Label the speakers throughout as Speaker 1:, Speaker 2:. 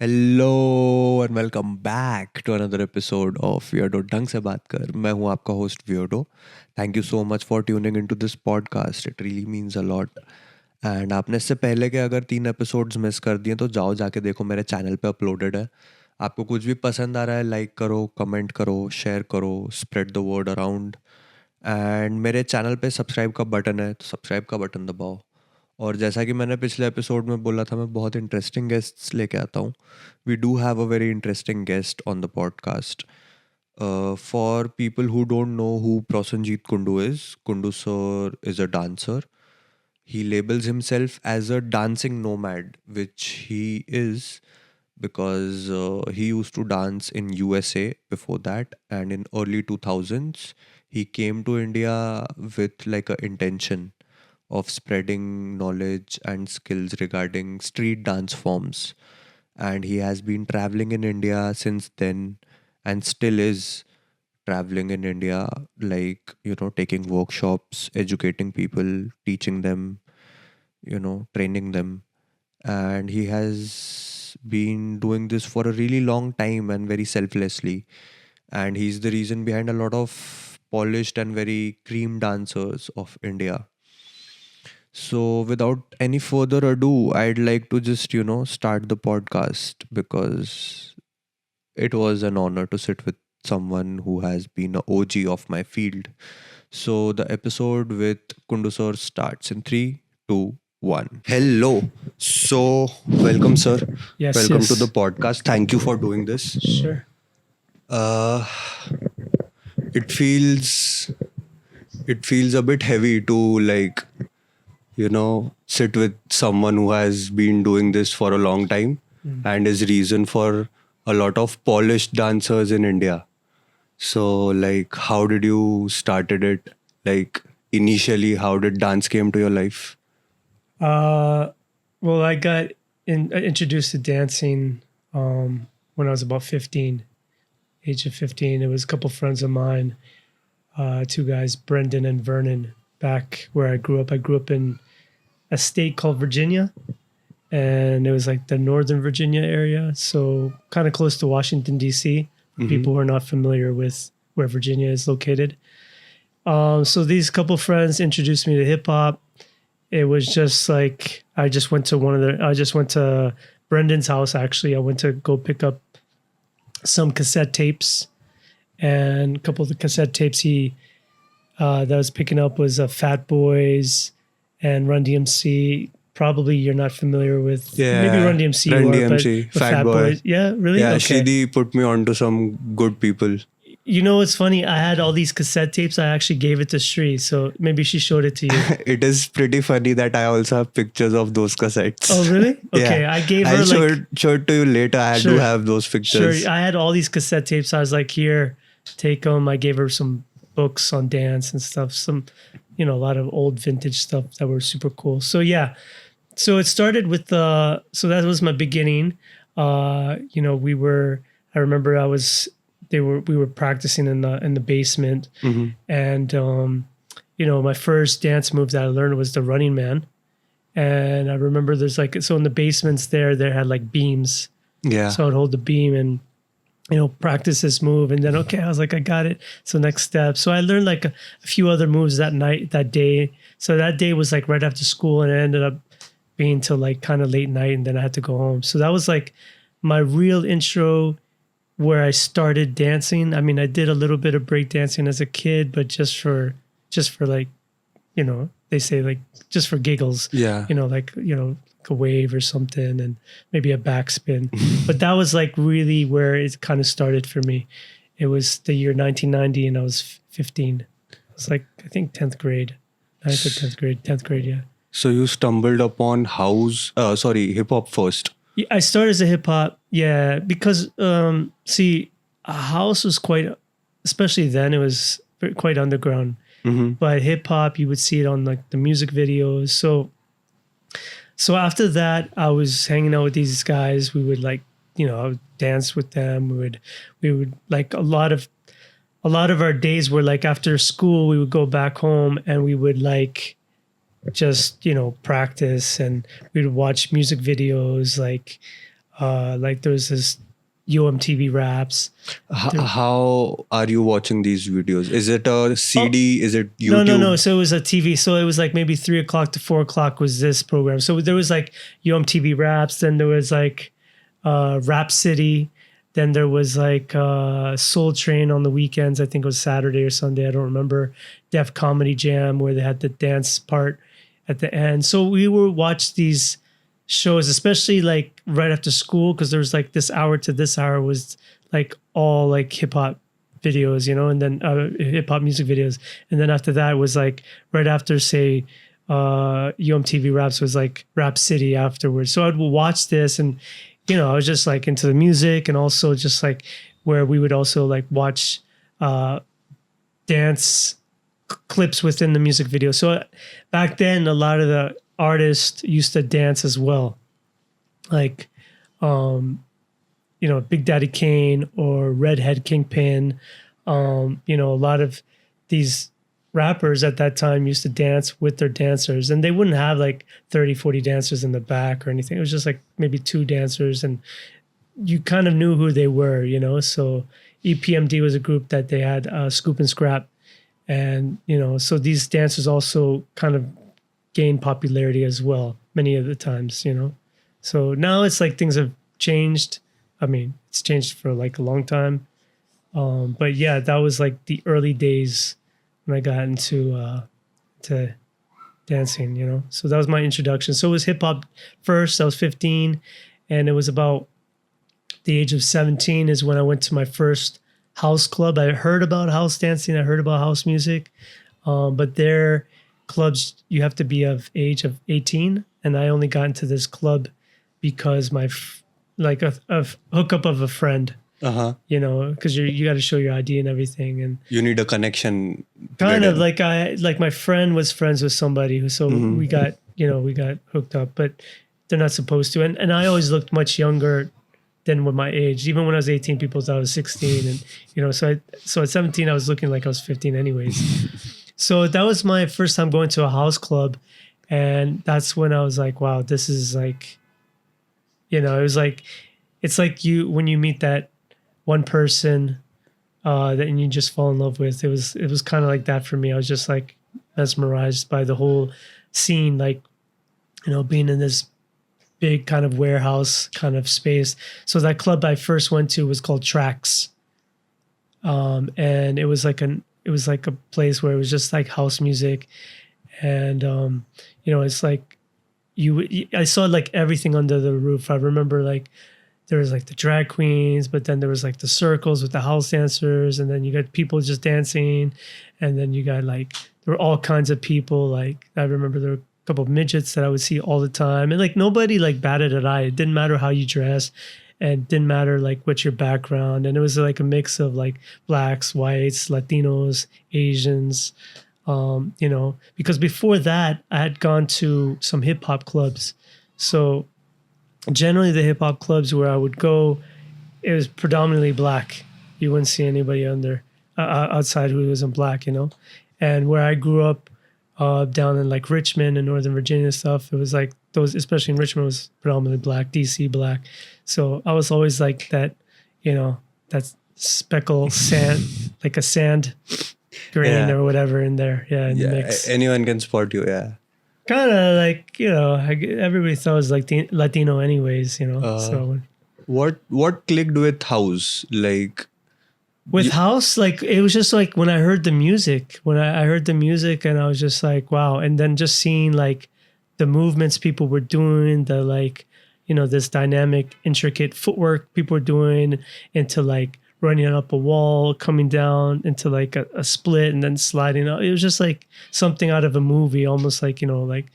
Speaker 1: Hello and welcome back to another episode of weirdo ढंग से बात कर। मैं हूं आपका host weirdo. Thank you so much for tuning into this podcast, it really means a lot. And आपने इससे पहले के अगर 3 एपिसोड्स मिस कर दिए तो जाओ जाके देखो, मेरे चैनल पे अपलोडेड है। आपको कुछ भी पसंद आ रहा है, लाइक करो, कमेंट करो, शेयर करो, spread the word around. And मेरे चैनल पे सब्सक्राइब का बटन है, तो सब्सक्राइब का बटन दबाओ। और जैसा कि मैंने पिछले एपिसोड में बोला था, मैं बहुत इंटरेस्टिंग गेस्ट्स लेके आता हूँ। We do have a very interesting guest on the podcast. For people who don't know who Prosenjit Kundu is, Kundu sir is a dancer. He labels himself as a dancing nomad, which he is because he used to dance in USA before that, and in early 2000s he came to India with like a intention of spreading knowledge and skills regarding street dance forms. And he has been traveling in India since then and still is traveling in India, like, taking workshops, educating people, teaching them, training them. And he has been doing this for a really long time and very selflessly. And he's the reason behind a lot of polished and very cream dancers of India. So, without any further ado, I'd like to just, start the podcast because it was an honor to sit with someone who has been a OG of my field. So, the episode with Kundu sir starts in 3, 2, 1. Hello. So, welcome, sir.
Speaker 2: Yes,
Speaker 1: Welcome to
Speaker 2: yes.
Speaker 1: the podcast. Thank you for doing this.
Speaker 2: Sure.
Speaker 1: Uh, it feels a bit heavy to sit with someone who has been doing this for a long time and is reason for a lot of polished dancers in India. So, how did you started it? Like, initially, how did dance came to your life?
Speaker 2: Well, I got introduced to dancing when I was about 15, age of 15. It was a couple friends of mine, two guys, Brendan and Vernon, back where I grew up. I grew up in a state called Virginia, and it was like the Northern Virginia area, so kind of close to Washington, D.C., for people who are not familiar with where Virginia is located. So these couple friends introduced me to hip hop. It was just like I just went to Brendan's house. Actually, I went to go pick up some cassette tapes, and a couple of the cassette tapes he that I was picking up was Fat Boys and Run DMC. Probably you're not familiar with maybe Run DMC
Speaker 1: Run
Speaker 2: you are,
Speaker 1: DMC,
Speaker 2: but
Speaker 1: Fat Boy.
Speaker 2: Boys. Yeah, really?
Speaker 1: Yeah,
Speaker 2: Okay.
Speaker 1: Shidi put me on to some good people.
Speaker 2: You know what's funny? I had all these cassette tapes. I actually gave it to Shri, so maybe she showed it to you.
Speaker 1: It is pretty funny that I also have pictures of those cassettes.
Speaker 2: Oh, really? Okay,
Speaker 1: Yeah.
Speaker 2: I gave her
Speaker 1: I'll
Speaker 2: like
Speaker 1: show it to you later. I do
Speaker 2: Sure.
Speaker 1: have those pictures.
Speaker 2: Sure. I had all these cassette tapes. I was like, here, take them. I gave her some books on dance and stuff. Some, a lot of old vintage stuff that were super cool. So yeah. So it started with so that was my beginning. I remember we were practicing in the basement, and my first dance move that I learned was the running man. And I remember there's so in the basements there had like beams.
Speaker 1: Yeah.
Speaker 2: So I would hold the beam and, practice this move. And then, okay, I was like, I got it. So next step. So I learned like a few other moves that day. So that day was like right after school, and it ended up being till like kind of late night, and then I had to go home. So that was like my real intro where I started dancing. I mean, I did a little bit of break dancing as a kid, but just for like, they say like just for giggles.
Speaker 1: Yeah.
Speaker 2: Like a wave or something, and maybe a backspin. But that was like really where it kind of started for me. It was the year 1990, and I was 15. It was like, I think 10th grade, 9th or 10th grade, yeah.
Speaker 1: So you stumbled upon hip hop first.
Speaker 2: Yeah, I started as a hip hop, yeah, because see, a house was especially then, it was quite underground. But hip hop, you would see it on like the music videos. So after that, I was hanging out with these guys. We would I would dance with them. We would like a lot of our days were like after school, we would go back home and we would like just practice, and we'd watch music videos like Like there was this UMTV Raps.
Speaker 1: How are you watching these videos? Is it a CD? Is it
Speaker 2: No,
Speaker 1: YouTube?
Speaker 2: no. So it was a TV. So it was like maybe 3 o'clock to 4 o'clock was this program. So there was like UMTV Raps. Then there was like Rap City. Then there was like Soul Train on the weekends. I think it was Saturday or Sunday. I don't remember. Def Comedy Jam where they had the dance part at the end. So we would watch these shows, especially like right after school, because there was like this hour to this hour was like all like hip hop videos, you know, and then hip hop music videos. And then after that was like right after, say, UMTV Raps was like Rap City afterwards. So I'd watch this and, you know, I was just like into the music and also just like where we would also like watch dance clips within the music video. So back then, a lot of the artists used to dance as well. Like, you know, Big Daddy Kane or Redhead Kingpin. You know, a lot of these rappers at that time used to dance with their dancers, and they wouldn't have like 30, 40 dancers in the back or anything. It was just like maybe 2 dancers, and you kind of knew who they were, you know? So EPMD was a group that they had Scoop and Scrap. And, you know, so these dancers also kind of gained popularity as well, many of the times, you know? So now it's like things have changed. I mean, it's changed for like a long time. But yeah, that was like the early days when I got into to dancing, you know? So that was my introduction. So it was hip hop first. I was 15, and it was about the age of 17 is when I went to my first house club. I heard about house dancing. I heard about house music. But their clubs, you have to be of age of 18. And I only got into this club because my like a hookup of a friend, you know, because you got to show your ID and everything, and
Speaker 1: you need a connection.
Speaker 2: Kind of like my friend was friends with somebody who, so we got hooked up, but they're not supposed to. And I always looked much younger than with my age. Even when I was 18, people thought I was 16, and you know, so at 17 I was looking like I was 15 anyways. So that was my first time going to a house club, and that's when I was like, wow, this is like, you know, it was like, it's like when you meet that one person that you just fall in love with. It was kind of like that for me. I was just like mesmerized by the whole scene, like, you know, being in this big kind of warehouse kind of space. So that club I first went to was called Tracks. And it was like a place where it was just like house music. And, you know, it's like I saw like everything under the roof. I remember like there was like the drag queens, but then there was like the circles with the house dancers. And then you got people just dancing. And then you got like, there were all kinds of people. Like I remember there were a couple of midgets that I would see all the time. And like nobody like batted an eye. It didn't matter how you dressed. And it didn't matter like what's your background. And it was like a mix of like blacks, whites, Latinos, Asians, you know, because before that I had gone to some hip hop clubs. So generally the hip hop clubs where I would go, it was predominantly black. You wouldn't see anybody outside who wasn't black, you know. And where I grew up down in like Richmond and Northern Virginia and stuff, it was like those, especially in Richmond, was predominantly black, DC black. So I was always like that, you know, that speckle sand, like a sand grain or whatever in there. Yeah, in the mix.
Speaker 1: Anyone can spot you, yeah.
Speaker 2: Kind of like, you know, everybody thought I was like Latino anyways, you know. So
Speaker 1: what clicked with house? Like
Speaker 2: with house, like it was just like when I heard the music, I heard the music and I was just like, wow. And then just seeing like the movements people were doing, the like, you know, this dynamic, intricate footwork people were doing into like running up a wall, coming down into like a split and then sliding out. It was just like something out of a movie, almost like, you know, like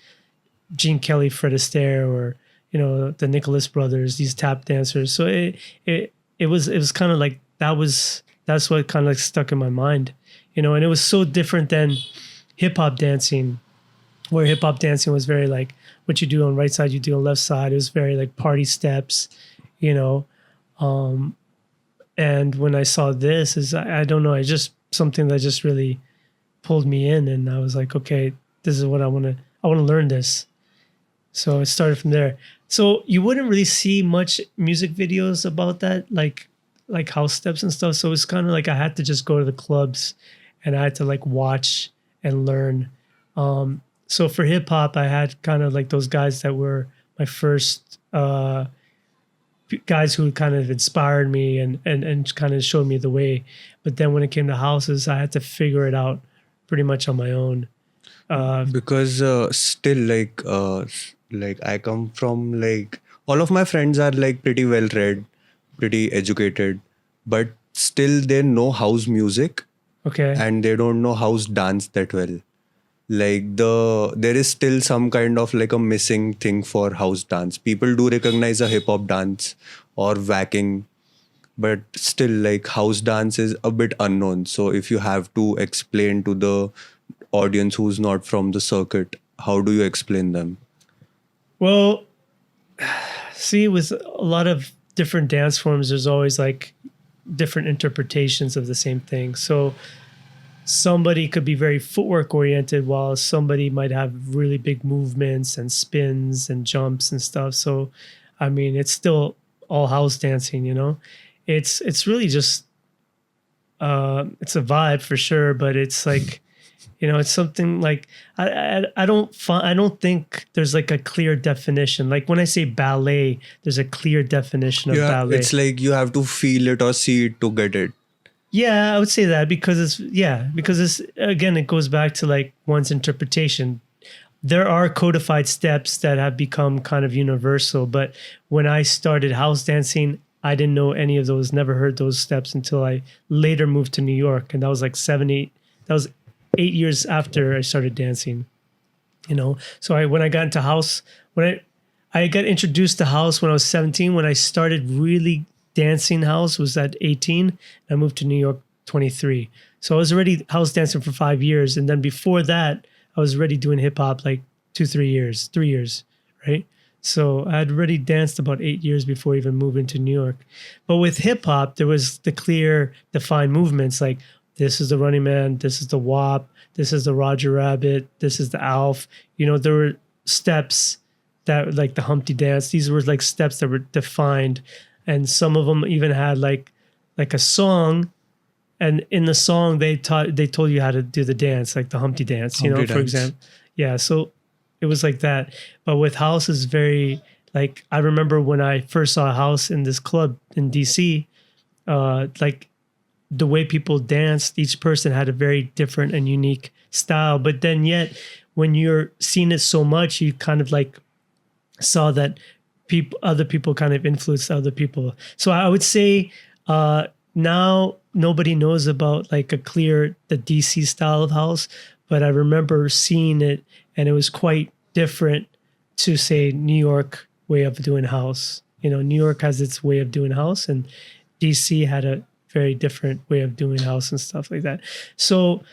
Speaker 2: Gene Kelly, Fred Astaire, or, you know, the Nicholas brothers, these tap dancers. So it was kind of like, that's what kind of like stuck in my mind, you know, and it was so different than hip hop dancing, where hip hop dancing was very like what you do on right side, you do on left side. It was very like party steps, you know. And when I saw this, I don't know, it's just something that just really pulled me in, and I was like, okay, this is what I want to learn this. So it started from there. So you wouldn't really see much music videos about that, like house steps and stuff. So it's kind of like I had to just go to the clubs and I had to like watch and learn. So for hip hop, I had kind of like those guys that were my first guys who kind of inspired me and kind of showed me the way. But then when it came to houses, I had to figure it out pretty much on my own.
Speaker 1: Because still like I come from like all of my friends are like pretty well read, pretty educated, but still they know house music
Speaker 2: Okay.
Speaker 1: and they don't know house dance that well. Like there is still some kind of like a missing thing for house dance. People do recognize a hip hop dance or whacking, but still like house dance is a bit unknown. So if you have to explain to the audience who's not from the circuit, how do you explain them?
Speaker 2: Well, see, with a lot of different dance forms, there's always like different interpretations of the same thing. So somebody could be very footwork oriented while somebody might have really big movements and spins and jumps and stuff. So I mean, it's still all house dancing, you know. It's really just it's a vibe for sure, but it's like, you know, it's something like I don't think there's like a clear definition. Like when I say ballet, there's a clear definition of
Speaker 1: Yeah,
Speaker 2: ballet.
Speaker 1: it's like you have to feel it or see it to get it.
Speaker 2: Yeah, I would say that because it's again, it goes back to like one's interpretation. There are codified steps that have become kind of universal, but when I started house dancing, I didn't know any of those, never heard those steps until I later moved to New York, and that was like that was 8 years after I started dancing, you know. So when I got into house, I got introduced to house when I was 17. When I started really dancing house was at 18. I moved to New York 23. So I was already house dancing for 5 years. And then before that, I was already doing hip hop like 3 years, right? So I had already danced about 8 years before even moving to New York. But with hip hop, there was the clear defined movements like this is the Running Man, this is the WAP, this is the Roger Rabbit, this is the Alf. You know, there were steps that like the Humpty Dance. These were like steps that were defined. And some of them even had like a song, and in the song they told you how to do the dance, like the Humpty Dance, you know,
Speaker 1: Humpty
Speaker 2: for
Speaker 1: dance.
Speaker 2: example. Yeah, so it was like that. But with house is very like I remember when I first saw a house in this club in DC, like the way people danced, each person had a very different and unique style. But then yet when you're seeing it so much, you kind of like saw that other people kind of influenced other people. So I would say now nobody knows about like the DC style of house, but I remember seeing it and it was quite different to say New York way of doing house. You know, New York has its way of doing house and DC had a very different way of doing house and stuff like that. So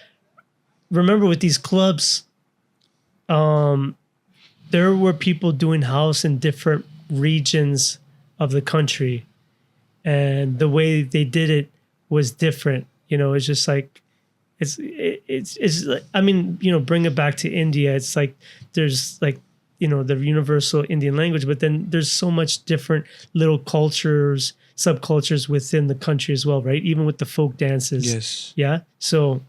Speaker 2: remember with these clubs, there were people doing house in different regions of the country, and the way they did it was different. You know, it's just like it's like, I mean, you know, bring it back to India. It's like there's like, you know, the universal Indian language, but then there's so much different little cultures, subcultures within the country as well, right? Even with the folk dances.
Speaker 1: Yes.
Speaker 2: Yeah. So,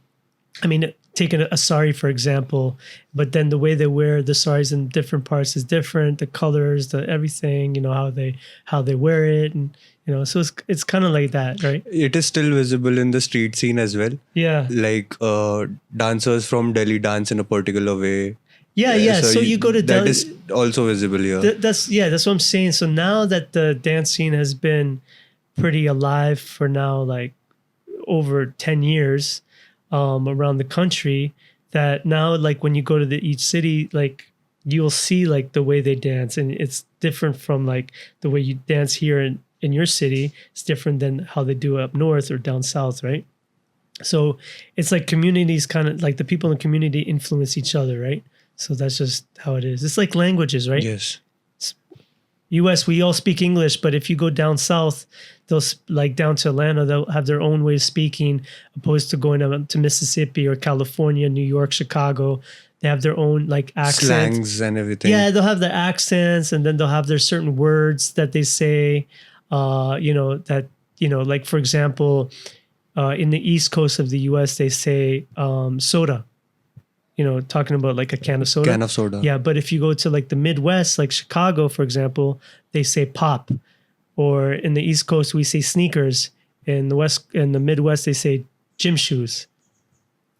Speaker 2: I mean, taking a sari, for example, but then the way they wear the saris in different parts is different. The colors, the everything, you know, how they wear it, and you know, so it's kind of like that, right?
Speaker 1: It is still visible in the street scene as well.
Speaker 2: Yeah.
Speaker 1: Like dancers from Delhi dance in a particular way.
Speaker 2: Yeah. So you go to
Speaker 1: that
Speaker 2: Delhi.
Speaker 1: is also visible here.
Speaker 2: That's what I'm saying. So now that the dance scene has been pretty alive for now, like over 10 years around the country, that now like when you go to each city, like you'll see like the way they dance, and it's different from like the way you dance here in your city. It's different than how they do it up north or down south, right? So it's like communities kind of like the people in the community influence each other, right? So that's just how it is. It's like languages, right?
Speaker 1: Yes.
Speaker 2: US, we all speak English, but if you go down south, like down to Atlanta, they'll have their own way of speaking, opposed to going up to Mississippi or California, New York, Chicago. They have their own like accents.
Speaker 1: Slangs and everything.
Speaker 2: Yeah, they'll have their accents, and then they'll have their certain words that they say. Like for example, in the East Coast of the U.S., they say soda. Talking about like a can of soda.
Speaker 1: Can of soda.
Speaker 2: Yeah, but if you go to like the Midwest, like Chicago, for example, they say pop. Or in the East Coast, we say sneakers. In the Midwest, they say gym shoes.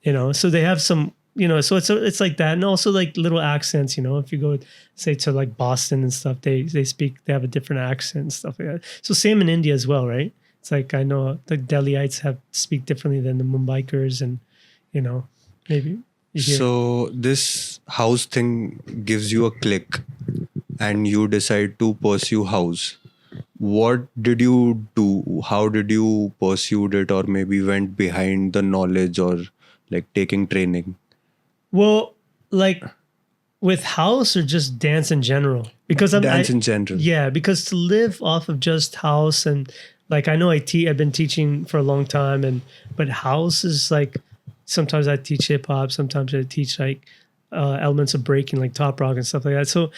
Speaker 2: So they have some. So it's like that, and also like little accents. If you go say to like Boston and stuff, they have a different accent and stuff like that. So same in India as well, right? It's like I know the Delhiites speak differently than the Mumbaikars, and maybe.
Speaker 1: So this house thing gives you a click, and you decide to pursue house. What did you do? How did you pursue it, or maybe went behind the knowledge, or like taking training?
Speaker 2: Well, like with house or just dance in general? Because
Speaker 1: in general.
Speaker 2: Yeah, because to live off of just house and like I know I've been teaching for a long time, but house is like sometimes I teach hip hop, sometimes I teach like elements of breaking like top rock and stuff like that. So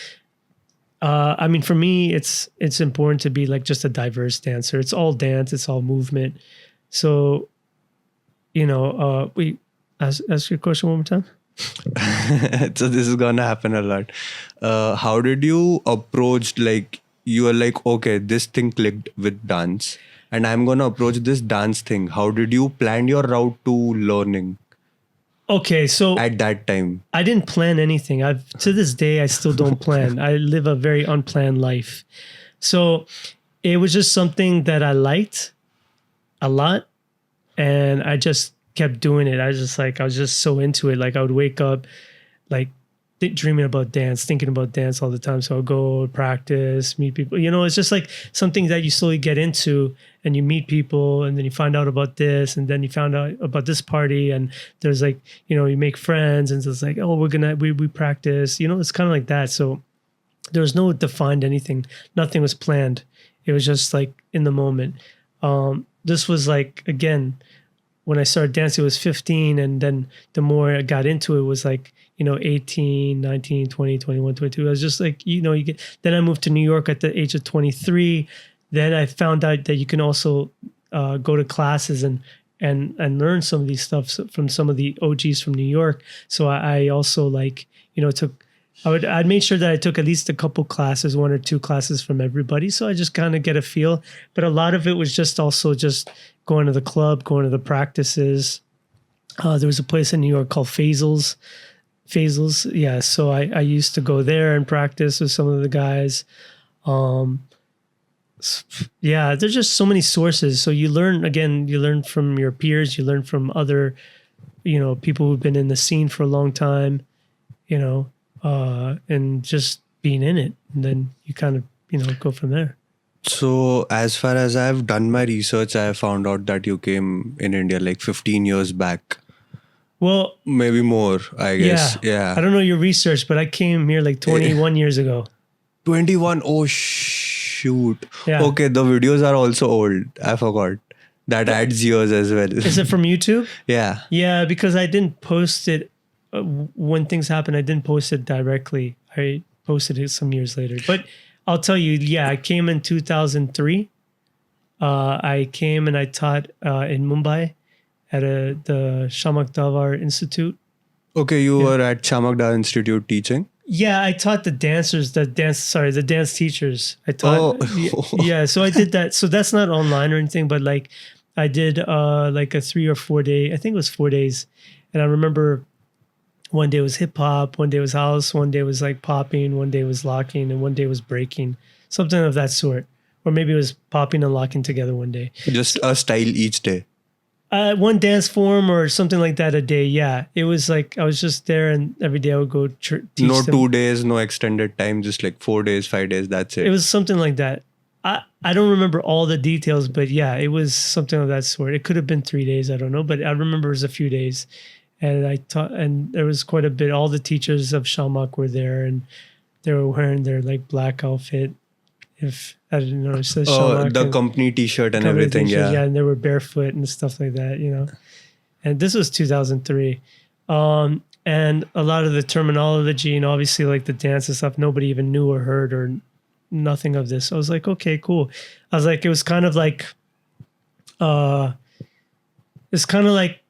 Speaker 2: for me, it's important to be like just a diverse dancer. It's all dance, it's all movement. So, ask your question one more time.
Speaker 1: So this is gonna happen a lot. How did you approach, like you were like, okay, this thing clicked with dance and I'm gonna approach this dance thing. How did you plan your route to learning?
Speaker 2: Okay, so
Speaker 1: at that time,
Speaker 2: I didn't plan anything. To this day, I still don't plan. I live a very unplanned life. So it was just something that I liked a lot, and I just kept doing it. I was just so into it. Like I would wake up, like dreaming about dance, thinking about dance all the time. So I'll go practice, meet people. It's just like something that you slowly get into, and you meet people, and then you find out about this, and then you found out about this party, and there's like, you make friends, and it's like, oh, we practice. It's kind of like that. So there was no defined anything. Nothing was planned. It was just like in the moment. This was like, again, when I started dancing, it was 15. And then the more I got into it was like, 18, 19, 20, 21, 22. I was just like, then I moved to New York at the age of 23. Then I found out that you can also go to classes and learn some of these stuff from some of the OGs from New York. So I also like, I'd make sure that I took at least a couple classes, 1 or 2 classes from everybody. So I just kind of get a feel. But a lot of it was just also just going to the club, going to the practices. There was a place in New York called Faisal's. Yeah. So I used to go there and practice with some of the guys. Yeah, there's just so many sources. So you learn from your peers, you learn from other, people who've been in the scene for a long time, and just being in it. And then you kind of, go from there.
Speaker 1: So as far as I've done my research, I found out that you came in India like 15 years back.
Speaker 2: Well,
Speaker 1: maybe more, I guess. Yeah.
Speaker 2: I don't know your research, but I came here like 21 years ago.
Speaker 1: 21? Oh, shoot.
Speaker 2: Yeah.
Speaker 1: Okay, the videos are also old. I forgot. That adds years as well.
Speaker 2: Is it from YouTube?
Speaker 1: Yeah.
Speaker 2: Yeah, because I didn't post it when things happened. I didn't post it directly. I posted it some years later. But I'll tell you, yeah, I came in 2003. I came and I taught in Mumbai at the Shamak Davar Institute.
Speaker 1: Okay, you were at Shamak Davar Institute teaching?
Speaker 2: Yeah, I taught the dance teachers. I taught.
Speaker 1: Oh.
Speaker 2: Yeah, so I did that. So that's not online or anything, but like I did like a 3 or 4 day, I think it was 4 days. And I remember one day was hip hop, one day was house, one day was like popping, one day was locking, and one day was breaking, something of that sort. Or maybe it was popping and locking together one day.
Speaker 1: Just a style each day.
Speaker 2: One dance form or something like that a day. Yeah, it was like I was just there, and every day I would go teach
Speaker 1: no
Speaker 2: them.
Speaker 1: 2 days, no extended time, just like 4 days, 5 days. That's it.
Speaker 2: It was something like that. I don't remember all the details, but yeah, it was something of that sort. It could have been 3 days, I don't know, but I remember it was a few days, and I taught, and there was quite a bit. All the teachers of Shamak were there, and they were wearing their like black outfit. If I didn't know, it says Shamak,
Speaker 1: the company T-shirt and everything,
Speaker 2: t-shirt,
Speaker 1: yeah.
Speaker 2: and they were barefoot and stuff like that, And this was 2003. and a lot of the terminology and obviously like the dance and stuff, nobody even knew or heard or nothing of this. I was like, okay, cool. I was like, it was kind of like, it's kind of like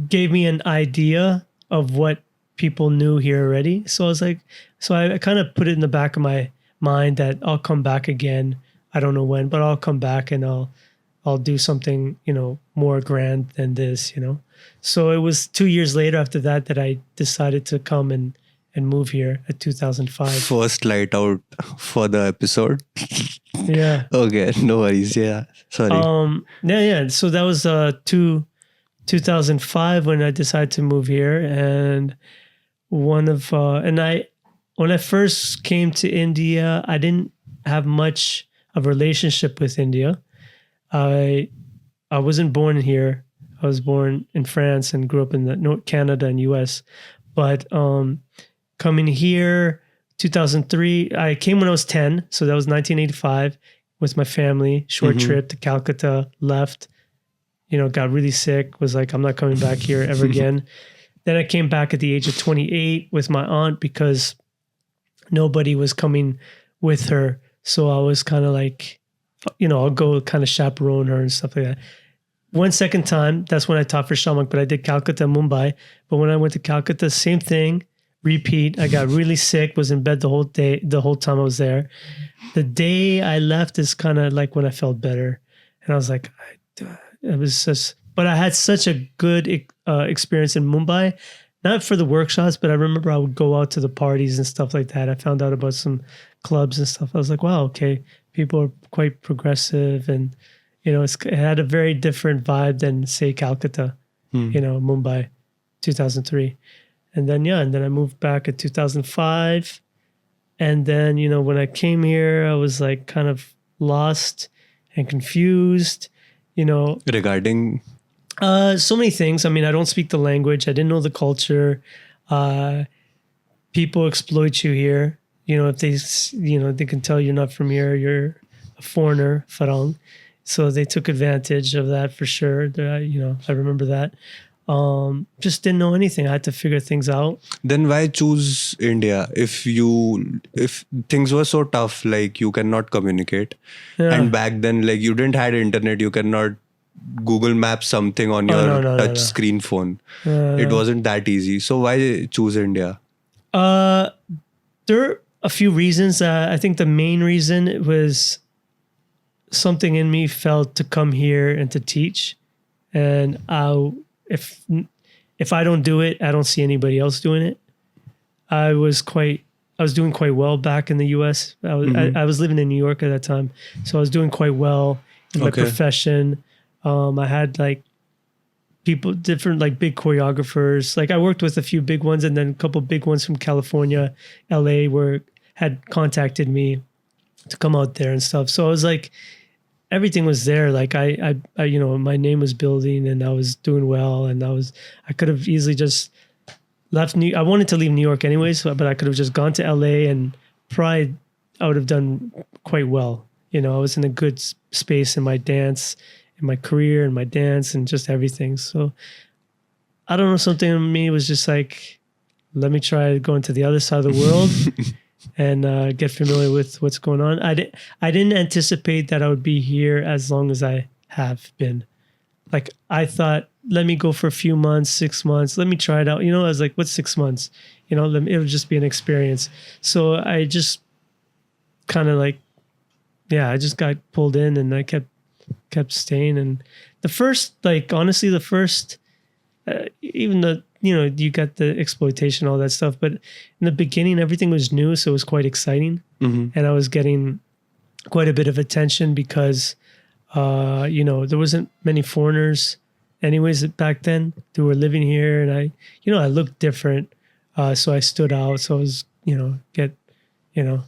Speaker 2: gave me an idea of what people knew here already. So I was like, so I kind of put it in the back of my mind that I'll come back again. I don't know when, but I'll come back and I'll do something, more grand than this, So it was 2 years later after that I decided to come and move here at 2005.
Speaker 1: First light out for the episode.
Speaker 2: Yeah.
Speaker 1: Okay, no worries. Yeah, sorry.
Speaker 2: Yeah. So that was 2005 when I decided to move here, and when I first came to India, I didn't have much of a relationship with India. I wasn't born here. I was born in France and grew up in the North Canada and US. But coming here, 2003, I came when I was 10. So that was 1985 with my family, short trip to Calcutta, left, got really sick, was like, I'm not coming back here ever again. Then I came back at the age of 28 with my aunt because nobody was coming with her. So I was kind of like, I'll go kind of chaperone her and stuff like that. One second time, that's when I taught for Shamak, but I did Calcutta, Mumbai. But when I went to Calcutta, same thing, repeat. I got really sick, was in bed the whole time I was there. The day I left is kind of like when I felt better. And I was like, it was just, but I had such a good experience in Mumbai, not for the workshops, but I remember I would go out to the parties and stuff like that. I found out about some clubs and stuff. I was like, wow, okay, people are quite progressive, and it had a very different vibe than say Calcutta, Mumbai, 2003, and then I moved back in 2005, and then when I came here, I was like kind of lost and confused,
Speaker 1: Regarding
Speaker 2: so many things. I mean, I don't speak the language. I didn't know the culture. People exploit you here. If they can tell you're not from here, you're a foreigner, farang. So they took advantage of that for sure. I remember that. Just didn't know anything. I had to figure things out.
Speaker 1: Then why choose India if things were so tough, like you cannot communicate, and back then like you didn't had internet, you cannot Google Map something on your touch screen phone. It wasn't that easy. So why choose India?
Speaker 2: There are a few reasons. I think the main reason was something in me felt to come here and to teach. And if I don't do it, I don't see anybody else doing it. I was doing quite well back in the US. I was living in New York at that time. So I was doing quite well in my profession. I had like people, different like big choreographers. Like I worked with a few big ones, and then a couple big ones from California, LA, had contacted me to come out there and stuff. So I was like, everything was there. Like I my name was building, and I was doing well, and I could have easily just left I wanted to leave New York anyways, but I could have just gone to LA, and probably I would have done quite well. I was in a good space in my dance, in my career, and my dance, and just everything. So I don't know, something in me was just like, let me try going to the other side of the world and get familiar with what's going on. I didn't anticipate that I would be here as long as I have been. Like I thought, let me go for a few months, 6 months. Let me try it out. I was like, what's 6 months? It'll just be an experience. So I just kind of like, I just got pulled in, and I kept staying. And the first, like, honestly, even the, you got the exploitation, all that stuff, but in the beginning, everything was new. So it was quite exciting. And I was getting quite a bit of attention because, there wasn't many foreigners anyways back then who were living here. And I looked different. So I stood out. So I was, get, a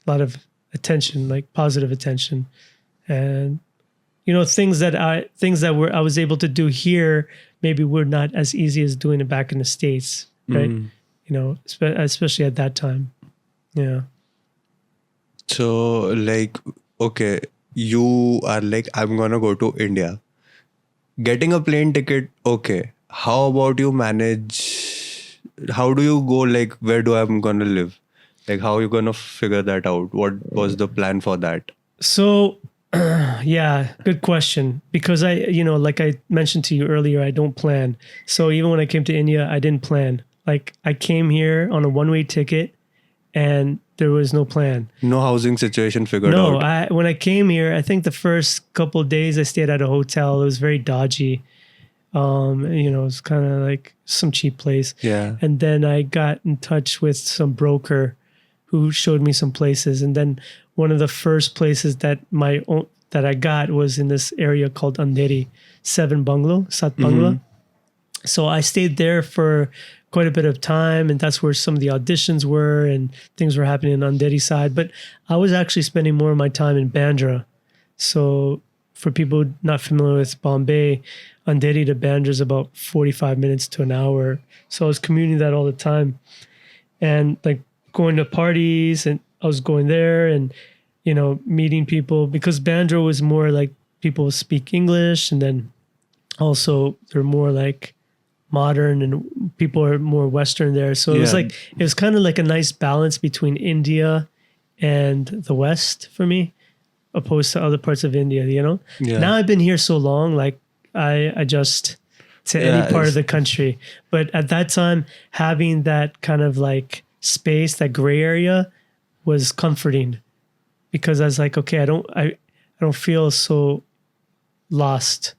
Speaker 2: lot of attention, like positive attention. And, things that I was able to do here maybe were not as easy as doing it back in the States, right? Especially at that time. Yeah.
Speaker 1: So like, okay, you are like, I'm gonna go to India. Getting a plane ticket, okay. How about you manage how do you go, like, where do I'm gonna live? Like, how are you gonna figure that out? What was the plan for that?
Speaker 2: So, yeah, good question. Because like I mentioned to you earlier, I don't plan. So even when I came to India, I didn't plan. Like I came here on a one-way ticket, and there was no plan.
Speaker 1: No housing situation figured
Speaker 2: No,
Speaker 1: out.
Speaker 2: when I came here, I think the first couple of days I stayed at a hotel. It was very dodgy. It's kind of like some cheap place.
Speaker 1: Yeah.
Speaker 2: And then I got in touch with some broker who showed me some places. And then one of the first places that I got was in this area called Andheri, Sat Bungalow. So I stayed there for quite a bit of time, and that's where some of the auditions were and things were happening in Andheri side. But I was actually spending more of my time in Bandra. So for people not familiar with Bombay, Andheri to Bandra is about 45 minutes to an hour. So I was commuting that all the time, and like going to parties, and I was going there and meeting people, because Bandra was more like people speak English, and then also they're more like modern and people are more Western there. So it was
Speaker 1: Yeah.
Speaker 2: like, it was kind of like a nice balance between India and the West for me, opposed to other parts of India,
Speaker 1: Yeah.
Speaker 2: Now I've been here so long, like I adjust to any part
Speaker 1: it's-
Speaker 2: of the country. But at that time, having that kind of like space, that gray area was comforting, because I was like, okay, I don't feel so lost.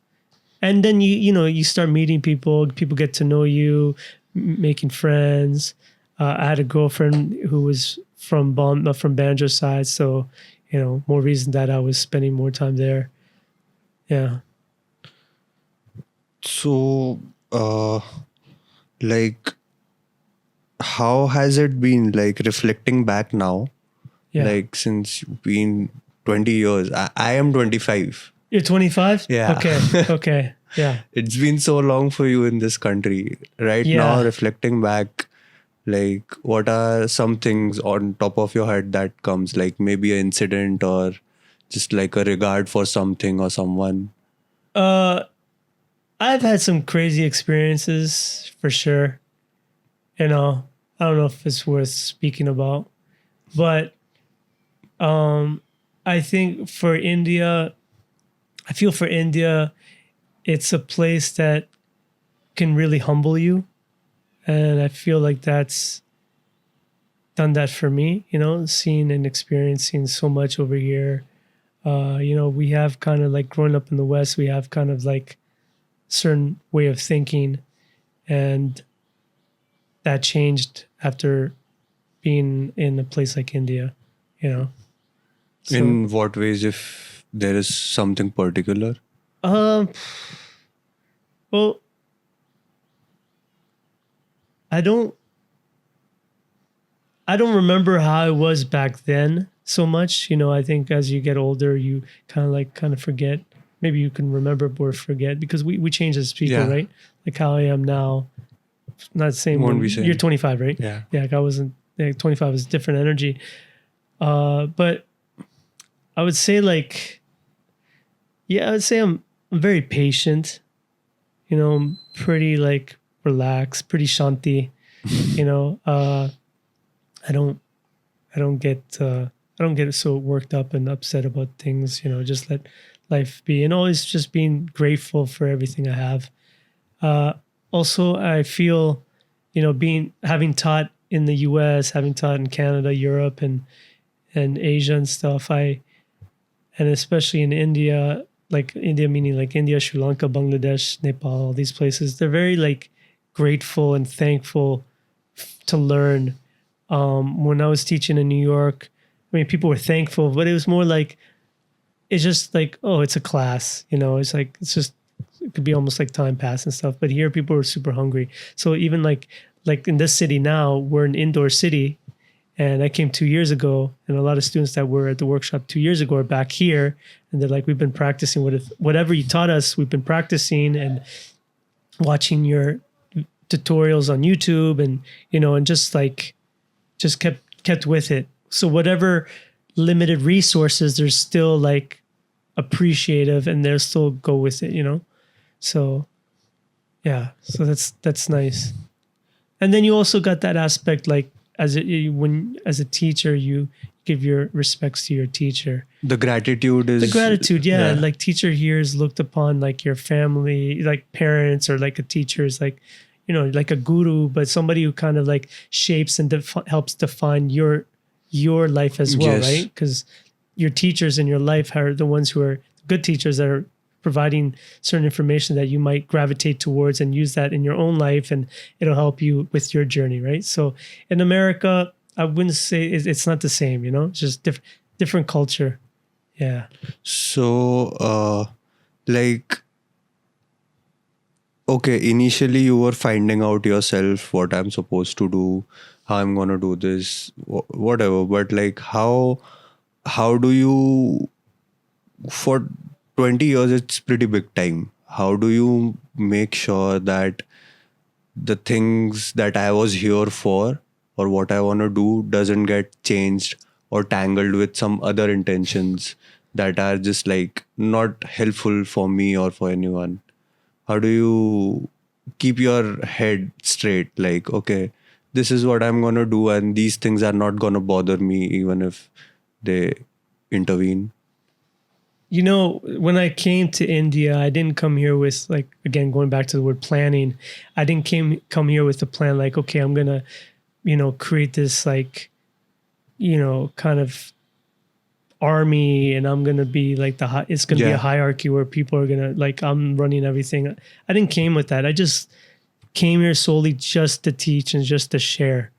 Speaker 2: And then you start meeting people get to know you, making friends. I had a girlfriend who was from Banjo side, so more reason that I was spending more time there. Yeah.
Speaker 1: So, like, how has it been, like, reflecting back now?
Speaker 2: Yeah.
Speaker 1: Like, since you've been 20 years, I am 25.
Speaker 2: You're 25?
Speaker 1: Yeah.
Speaker 2: Okay. Yeah.
Speaker 1: It's been so long for you in this country. Right
Speaker 2: Yeah.
Speaker 1: now, reflecting back, like, what are some things on top of your head that comes, like maybe an incident or just like a regard for something or someone?
Speaker 2: I've had some crazy experiences for sure. I don't know if it's worth speaking about, but I think for India, it's a place that can really humble you. And I feel like that's done that for me, seeing and experiencing so much over here. We have kind of like growing up in the West, we have kind of like certain way of thinking, and that changed after being in a place like India, So,
Speaker 1: In what ways, if there is something particular?
Speaker 2: well, I don't remember how I was back then so much. I think as you get older, you kind of forget. Maybe you can remember or forget, because we change as people,
Speaker 1: Yeah.
Speaker 2: right? Like how I am now, not the same.
Speaker 1: Won't
Speaker 2: when-
Speaker 1: be same.
Speaker 2: You're 25, right?
Speaker 1: Yeah.
Speaker 2: Yeah, like I wasn't. 25 is different energy. But I would say I would say I'm very patient. I'm pretty like relaxed, pretty shanti. I don't get so worked up and upset about things. Just let life be, and always just being grateful for everything I have. Also, I feel, having taught in the U.S., having taught in Canada, Europe, and Asia and stuff, and especially in India, like India meaning like India, Sri Lanka, Bangladesh, Nepal, all these places, they're very like grateful and thankful to learn. When I was teaching in New York, I mean, people were thankful, but it was more like, it's just like, oh, it's a class, it's like, it could be almost like time pass and stuff. But here people are super hungry. So even like in this city now, we're an indoor city, and I came 2 years ago, and a lot of students that were at the workshop 2 years ago are back here, and they're like, we've been practicing whatever you taught us. We've been practicing and watching your tutorials on YouTube, and and just kept with it. So whatever limited resources, they're still like appreciative, and they'll still go with it. So yeah, so that's nice. And then you also got that aspect, like as a teacher, you give your respects to your teacher.
Speaker 1: The gratitude is
Speaker 2: The gratitude, yeah.
Speaker 1: yeah.
Speaker 2: Like teacher here is looked upon like your family, like parents, or like a teacher is like, like a guru, but somebody who kind of like shapes and helps define your life as well,
Speaker 1: Yes.
Speaker 2: right? Because your teachers in your life are the ones who are good teachers that are providing certain information that you might gravitate towards and use that in your own life, and it'll help you with your journey, right? So in America, I wouldn't say it's not the same, it's just different culture. Yeah.
Speaker 1: So, like, okay, initially you were finding out yourself what I'm supposed to do, how I'm gonna do this, whatever. But like, how do you, for 20 years, it's pretty big time. How do you make sure that the things that I was here for or what I want to do doesn't get changed or tangled with some other intentions that are just like not helpful for me or for anyone? How do you keep your head straight? Like, okay, this is what I'm going to do, and these things are not going to bother me even if they intervene.
Speaker 2: When I came to India, I didn't come here with, like, again, going back to the word planning, I didn't come here with the plan like, okay, I'm going to, create this like, kind of army, and I'm going to be like it's going to be a hierarchy where people are going to, like, I'm running everything. I didn't came with that. I just came here solely just to teach and just to share,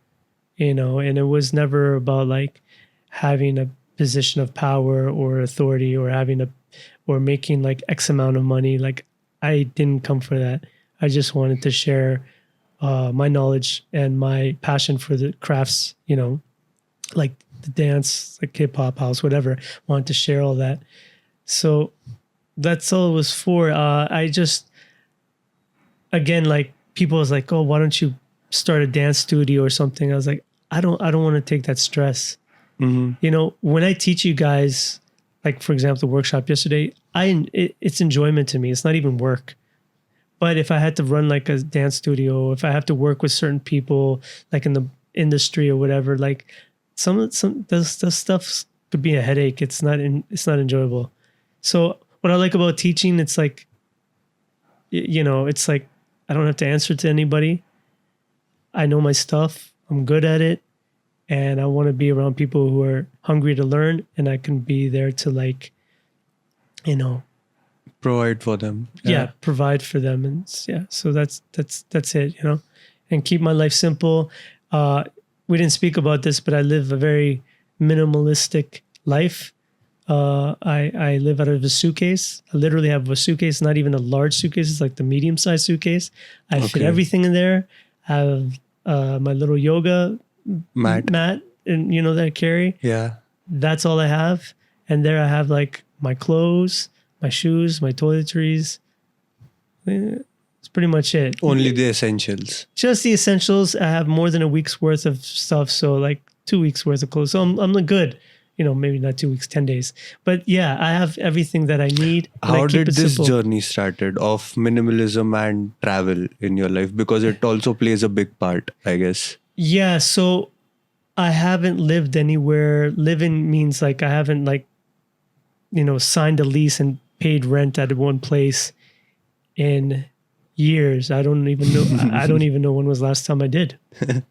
Speaker 2: and it was never about like having a position of power or authority or or making like X amount of money. Like, I didn't come for that. I just wanted to share my knowledge and my passion for the crafts, like the dance, like hip hop, house, whatever. Wanted to share all that. So that's all it was for. I just, again, like, people was like, oh, why don't you start a dance studio or something? I was like, I don't want to take that stress.
Speaker 1: Mm-hmm.
Speaker 2: When I teach you guys, like, for example, the workshop yesterday, it's enjoyment to me. It's not even work. But if I had to run like a dance studio, if I have to work with certain people, like in the industry or whatever, like some those stuff could be a headache. It's not enjoyable. So what I like about teaching, it's like, it's like I don't have to answer to anybody. I know my stuff. I'm good at it. And I want to be around people who are hungry to learn, and I can be there to, like,
Speaker 1: Provide for them.
Speaker 2: yeah, provide for them. And yeah, so that's it, and keep my life simple. We didn't speak about this, but I live a very minimalistic life. I live out of a suitcase. I literally have a suitcase, not even a large suitcase. It's like the medium-sized suitcase. I fit everything in there. I have my little yoga mat, and that I carry.
Speaker 1: Yeah.
Speaker 2: That's all I have. And there I have like my clothes, my shoes, my toiletries. It's pretty much it.
Speaker 1: Only the essentials.
Speaker 2: Just the essentials. I have more than a week's worth of stuff. So like 2 weeks worth of clothes. So I'm good. Maybe not 2 weeks, 10 days. But yeah, I have everything that I need.
Speaker 1: How did this journey started of minimalism and travel in your life? Because it also plays a big part, I guess.
Speaker 2: Yeah, so I haven't lived anywhere. Living means like I haven't like, signed a lease and paid rent at one place in years. I don't even know. I don't even know when was the last time I did. It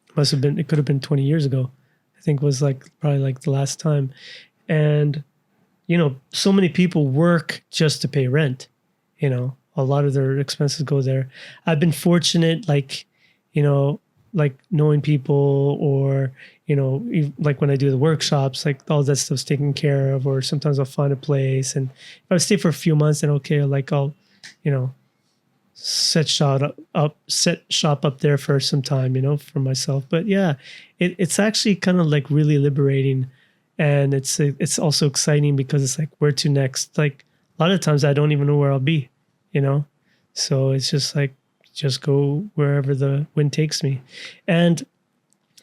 Speaker 2: could have been 20 years ago. I think was like probably like the last time. And, so many people work just to pay rent. A lot of their expenses go there. I've been fortunate, like, like knowing people, or, like when I do the workshops, like all that stuff's taken care of, or sometimes I'll find a place. And if I stay for a few months, then okay, like I'll, set shop up there for some time, for myself. But yeah, it's actually kind of like really liberating. And it's also exciting because it's like, where to next? Like a lot of times I don't even know where I'll be, so it's just like, just go wherever the wind takes me. And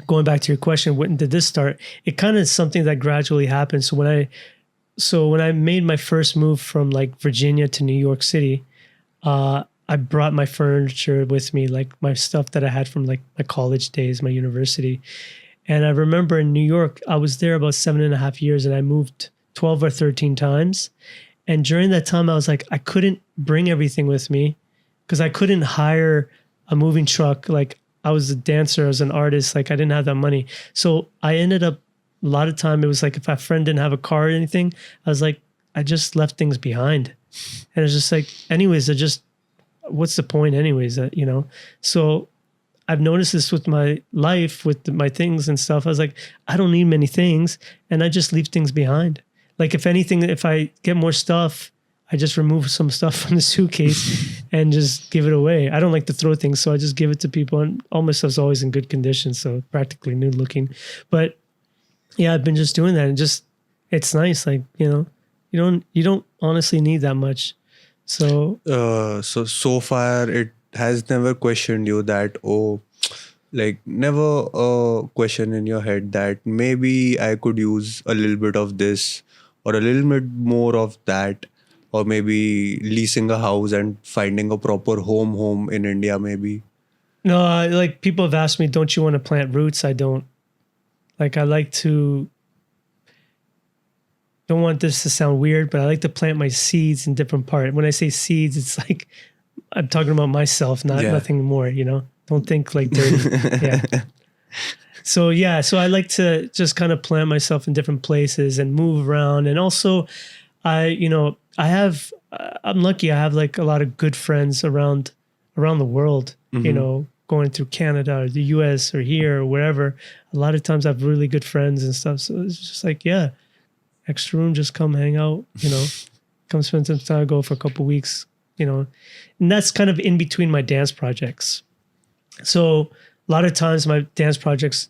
Speaker 2: going back to your question, when did this start? It kind of is something that gradually happened. So when I made my first move from like Virginia to New York City, I brought my furniture with me, like my stuff that I had from like my college days, my university. And I remember in New York, I was there about 7.5 years, and I moved 12 or 13 times. And during that time, I was like, I couldn't bring everything with me because I couldn't hire a moving truck. Like I was a dancer, I was an artist, like I didn't have that money. So I ended up, a lot of time, it was like if a friend didn't have a car or anything, I was like, I just left things behind. And it's just like, anyways, what's the point anyways, So I've noticed this with my life, with my things and stuff. I was like, I don't need many things, and I just leave things behind. Like if anything, if I get more stuff, I just remove some stuff from the suitcase and just give it away. I don't like to throw things, so I just give it to people, and all my stuff's always in good condition, so practically new looking. But yeah, I've been just doing that, and just, it's nice. Like, you don't honestly need that much. So
Speaker 1: so far it has never questioned you that, oh, like never a question in your head that maybe I could use a little bit of this or a little bit more of that, or maybe leasing a house and finding a proper home in India maybe.
Speaker 2: no, like people have asked me, don't you want to plant roots? I don't. Like I like to, don't want this to sound weird, but I like to plant my seeds in different parts. When I say seeds, it's like I'm talking about myself, nothing more, Don't think like dirty. Yeah. So I like to just kind of plant myself in different places and move around. And also I'm lucky. I have like a lot of good friends around the world, going through Canada or the US or here or wherever. A lot of times I have really good friends and stuff. So it's just like, yeah, extra room, just come hang out, come spend some time, go for a couple weeks, and that's kind of in between my dance projects. So a lot of times my dance projects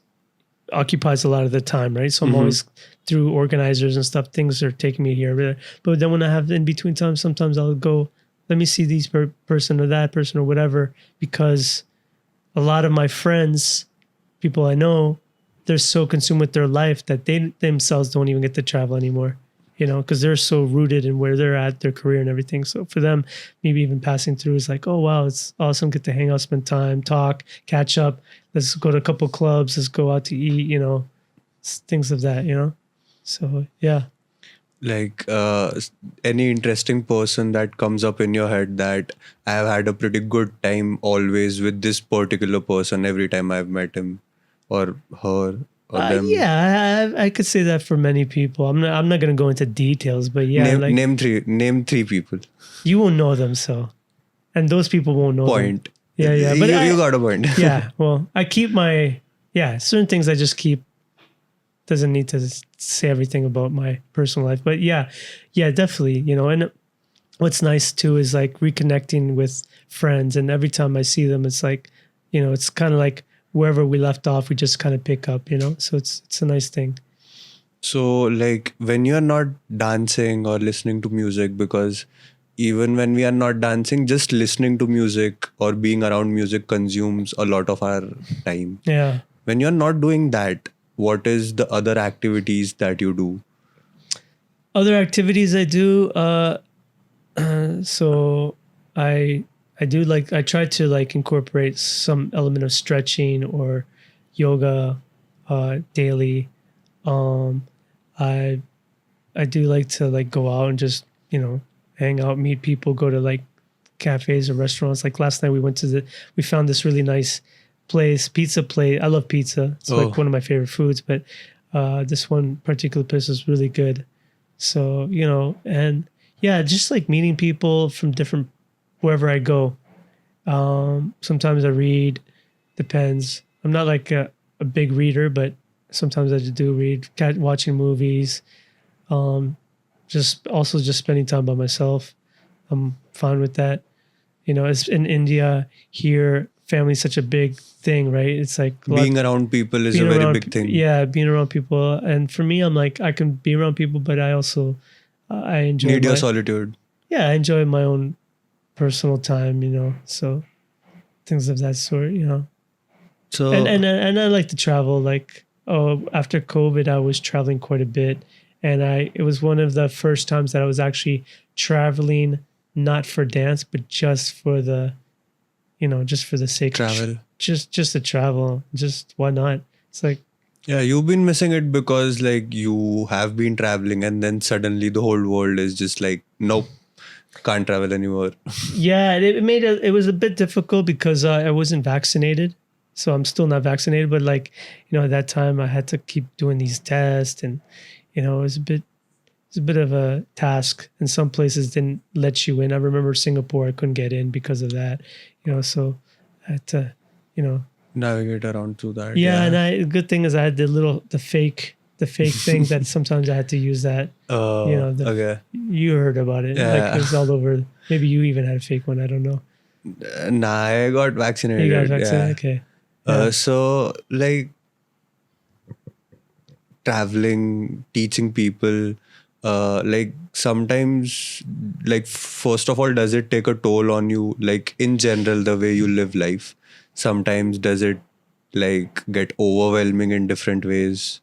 Speaker 2: occupies a lot of the time, right? So I'm always through organizers and stuff. Things are taking me here or there. But then when I have in between time, sometimes I'll go, let me see these person or that person or whatever, because a lot of my friends, people I know, they're so consumed with their life that they themselves don't even get to travel anymore, because they're so rooted in where they're at, their career and everything. So for them, maybe even passing through is like, oh, wow, it's awesome. Get to hang out, spend time, talk, catch up. Let's go to a couple clubs. Let's go out to eat, things of that, So, yeah.
Speaker 1: Like any interesting person that comes up in your head that I have had a pretty good time always with this particular person every time I've met him or her or them.
Speaker 2: Yeah, I could say that for many people. I'm not going to go into details, but yeah.
Speaker 1: Name three people.
Speaker 2: You won't know them, so. And those people won't know
Speaker 1: Point.
Speaker 2: them. Yeah. But
Speaker 1: you got a point.
Speaker 2: Yeah, well, I keep certain things I just keep. Doesn't need to say everything about my personal life, but yeah, definitely, and what's nice too is like reconnecting with friends, and every time I see them, it's like, it's kind of like wherever we left off, we just kind of pick up, so it's a nice thing.
Speaker 1: So like when you're not dancing or listening to music, because even when we are not dancing, just listening to music or being around music consumes a lot of our time.
Speaker 2: Yeah.
Speaker 1: When you're not doing that, what is the other activities that you do?
Speaker 2: Other activities I do, so I do I try to like incorporate some element of stretching or yoga daily. I do like to like go out and just, hang out, meet people, go to like cafes or restaurants. Like last night we found this really nice pizza place. I love pizza. It's like one of my favorite foods, but this one particular place is really good. So, and yeah, just like meeting people from different, wherever I go. Sometimes I read, depends. I'm not like a big reader, but sometimes I do read, watching movies, just spending time by myself. I'm fine with that. It's in India here, family's such a big thing, right? It's like
Speaker 1: being around people is a very big thing.
Speaker 2: Yeah, being around people. And for me, I'm like, I can be around people, but I also, I enjoy
Speaker 1: need your solitude.
Speaker 2: Yeah, I enjoy my own personal time, so things of that sort, So and I like to travel. Like, after COVID, I was traveling quite a bit, and it was one of the first times that I was actually traveling not for dance, but just for the, just for the sake
Speaker 1: Travel.
Speaker 2: of just to travel. Just why not? It's like,
Speaker 1: Yeah, you've been missing it because like you have been traveling and then suddenly the whole world is just like, nope, can't travel anymore.
Speaker 2: yeah, it was a bit difficult because I wasn't vaccinated, so I'm still not vaccinated. But like, at that time I had to keep doing these tests, and it was a bit of a task. And some places didn't let you in. I remember Singapore, I couldn't get in because of that. So I had to,
Speaker 1: Navigate around through that.
Speaker 2: yeah. And
Speaker 1: Yeah.
Speaker 2: the good thing is I had the fake thing that sometimes I had to use that.
Speaker 1: Okay.
Speaker 2: You heard about it, like
Speaker 1: Yeah.
Speaker 2: it was all over. Maybe you even had a fake one. I don't know.
Speaker 1: Nah, I got
Speaker 2: You got
Speaker 1: vaccinated.
Speaker 2: vaccinated,
Speaker 1: Yeah.
Speaker 2: okay? Yeah.
Speaker 1: So like traveling, teaching people, like sometimes, like first of all, does it take a toll on you? Like in general, the way you live life. Sometimes does it like get overwhelming in different ways?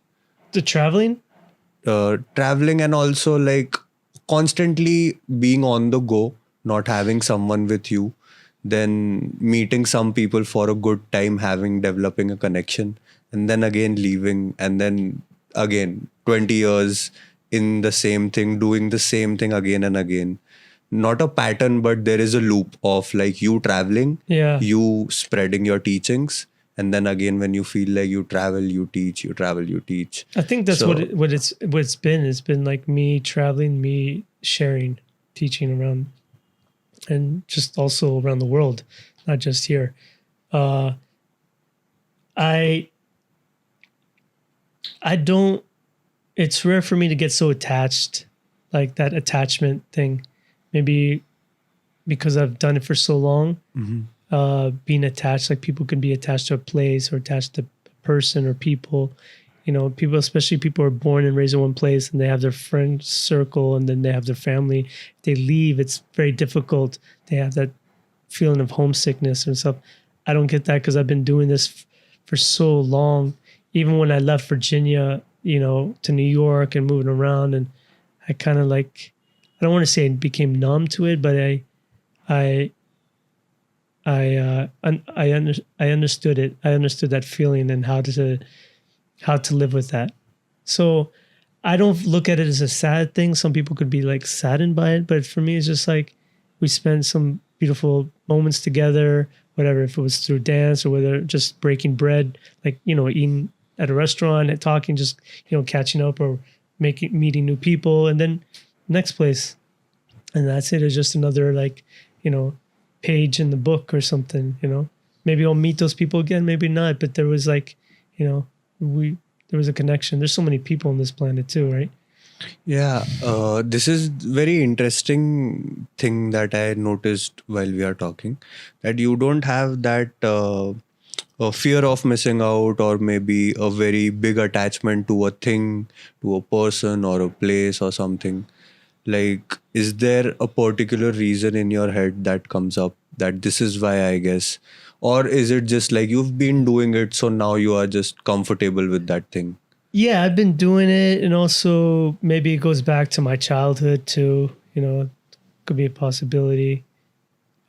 Speaker 2: The traveling.
Speaker 1: Traveling and also like constantly being on the go, not having someone with you, then meeting some people for a good time, having developing a connection, and then again leaving, and then again 20 years in the same thing, doing the same thing again and again. Not a pattern, but there is a loop of like you traveling,
Speaker 2: Yeah.
Speaker 1: you spreading your teachings, and then again when you feel like you travel, you teach, you travel, you teach.
Speaker 2: I think that's
Speaker 1: So
Speaker 2: what it's been. It's been like me traveling, me sharing, teaching around, and just also around the world, not just here. Uh, I I don't. It's rare for me to get so attached, like that attachment thing. Maybe because I've done it for so long. Being attached, like people can be attached to a place or attached to a person or people. People, especially people who are born and raised in one place and they have their friend circle and then they have their family. If they leave, it's very difficult. They have that feeling of homesickness and stuff. I don't get that because I've been doing this for so long. Even when I left Virginia, to New York and moving around, and I kind of like, I don't want to say I became numb to it, but I I understood it. I understood that feeling and how to live with that. So I don't look at it as a sad thing. Some people could be like saddened by it, but for me, it's just like we spent some beautiful moments together. Whatever, if it was through dance or whether just breaking bread, like eating at a restaurant and talking, just catching up or meeting new people, and then next place, and that's it. It's just another like page in the book or something. Maybe I'll meet those people again, maybe not, but there was like there was a connection. There's so many people on this planet too, right?
Speaker 1: yeah, this is very interesting thing that I noticed while we are talking, that you don't have that a fear of missing out or maybe a very big attachment to a thing, to a person or a place or something. Like, is there a particular reason in your head that comes up that this is why, I guess? Or is it just like you've been doing it, so now you are just comfortable with that thing?
Speaker 2: Yeah, I've been doing it, and also maybe it goes back to my childhood too. Could be a possibility.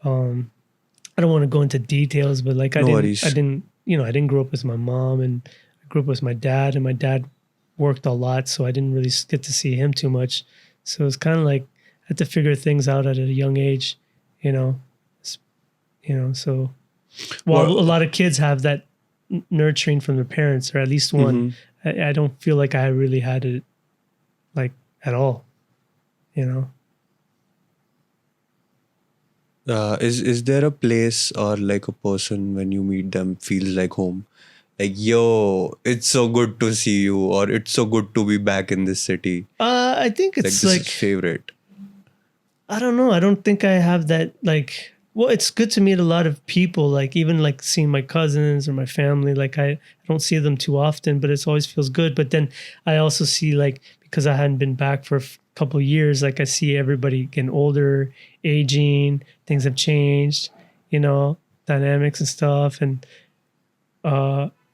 Speaker 2: I don't want to go into details, but like
Speaker 1: No worries.
Speaker 2: I didn't grow up with my mom, and I grew up with my dad, and my dad worked a lot, so I didn't really get to see him too much. So it's kind of like I had to figure things out at a young age, you know. S- So while a
Speaker 1: Well,
Speaker 2: lot of kids have that nurturing from their parents, or at least one,
Speaker 1: mhm.
Speaker 2: I don't feel like I really had it like at all, you know.
Speaker 1: Is there a place or like a person when you meet them feels like home? Like, yo, it's so good to see you, or it's so good to be back in this city.
Speaker 2: I think
Speaker 1: Like,
Speaker 2: it's
Speaker 1: this is
Speaker 2: like
Speaker 1: favorite.
Speaker 2: I don't know. I don't think I have that like well, it's good to meet a lot of people, like even like seeing my cousins or my family. Like I don't see them too often, but it always feels good. But then I also see like because I hadn't been back for a couple of years, like I see everybody getting older, aging, things have changed, dynamics and stuff. And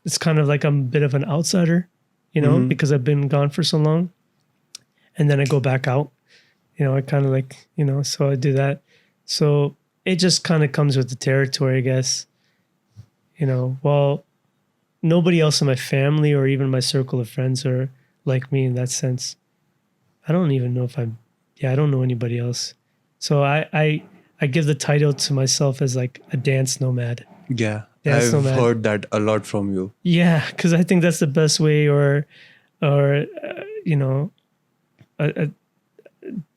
Speaker 2: it's kind of like I'm a bit of an outsider,
Speaker 1: Mm-hmm.
Speaker 2: because I've been gone for so long. And then I go back out, I kind of like, so I do that. So it just kind of comes with the territory, I guess. Well, nobody else in my family or even my circle of friends are like me in that sense. I don't even know if I don't know anybody else. So I give the title to myself as like a dance nomad.
Speaker 1: Yeah,
Speaker 2: Dance
Speaker 1: I've
Speaker 2: nomad.
Speaker 1: heard that a lot from you.
Speaker 2: Yeah, because I think that's the best way, or a,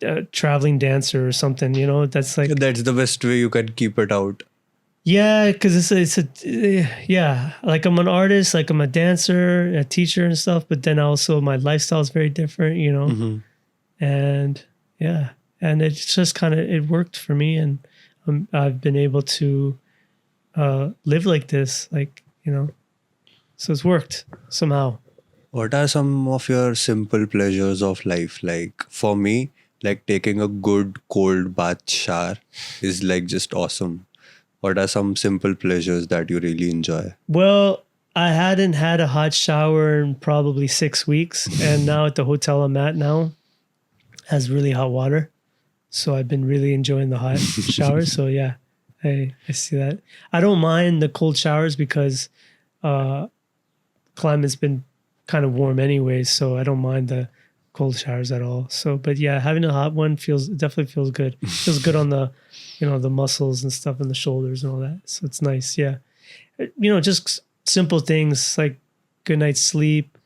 Speaker 2: a traveling dancer or something. That's like
Speaker 1: That's the best way you can keep it out.
Speaker 2: yeah, because yeah, like I'm an artist, like I'm a dancer, a teacher and stuff, but then also my lifestyle is very different,
Speaker 1: Mhm.
Speaker 2: and yeah, and it's just kind of it worked for me, and I've been able to live like this, like so it's worked somehow.
Speaker 1: What are some of your simple pleasures of life? Like for me, like taking a good cold bath shower is like just awesome. What are some simple pleasures that you really enjoy?
Speaker 2: Well, I hadn't had a hot shower in probably 6 weeks, and now at the hotel I'm at now has really hot water. So I've been really enjoying the hot showers. So yeah, I see that. I don't mind the cold showers because uh, climate's been kind of warm anyways, so I don't mind the cold showers at all. So, but yeah, having a hot one definitely feels good. Feels good on the, the muscles and stuff and the shoulders and all that. So it's nice. Yeah, just simple things like good night's sleep.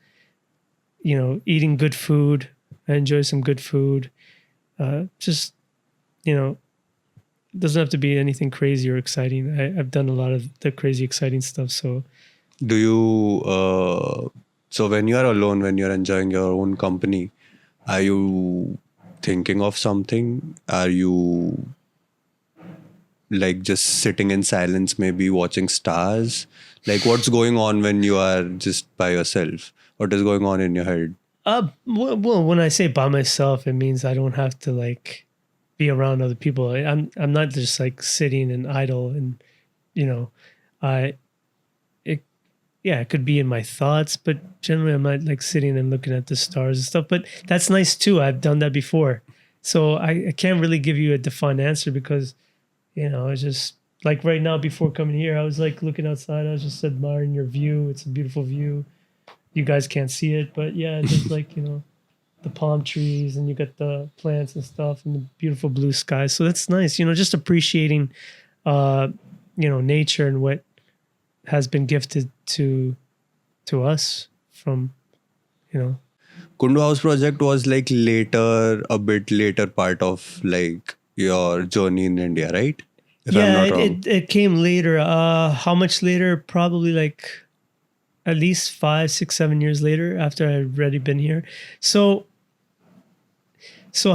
Speaker 2: Eating good food. I enjoy some good food. Just it doesn't have to be anything crazy or exciting. I've done a lot of the crazy exciting stuff. So
Speaker 1: Do you, so when you are alone, when you're enjoying your own company, are you thinking of something? Are you like just sitting in silence, maybe watching stars? Like what's going on when you are just by yourself? What is going on in your head?
Speaker 2: well, when I say by myself, it means I don't have to like be around other people. I'm not just like sitting and idle, and I it yeah, it could be in my thoughts, but generally I'm not like sitting and looking at the stars and stuff. But that's nice too. I've done that before, so I can't really give you a defined answer because it's just like right now before coming here, I was like looking outside. I was just admiring your view. It's a beautiful view. You guys can't see it, but yeah, there's like the palm trees and you got the plants and stuff and the beautiful blue sky. So that's nice. Just appreciating uh nature and what has been gifted to us from you know
Speaker 1: Kundu House project was like later, a bit later part of like your journey in India, right? If I'm
Speaker 2: yeah,
Speaker 1: not
Speaker 2: it,
Speaker 1: wrong.
Speaker 2: it it came later. How much later? Probably like at least 5, 6, 7 years later after I'd already been here. So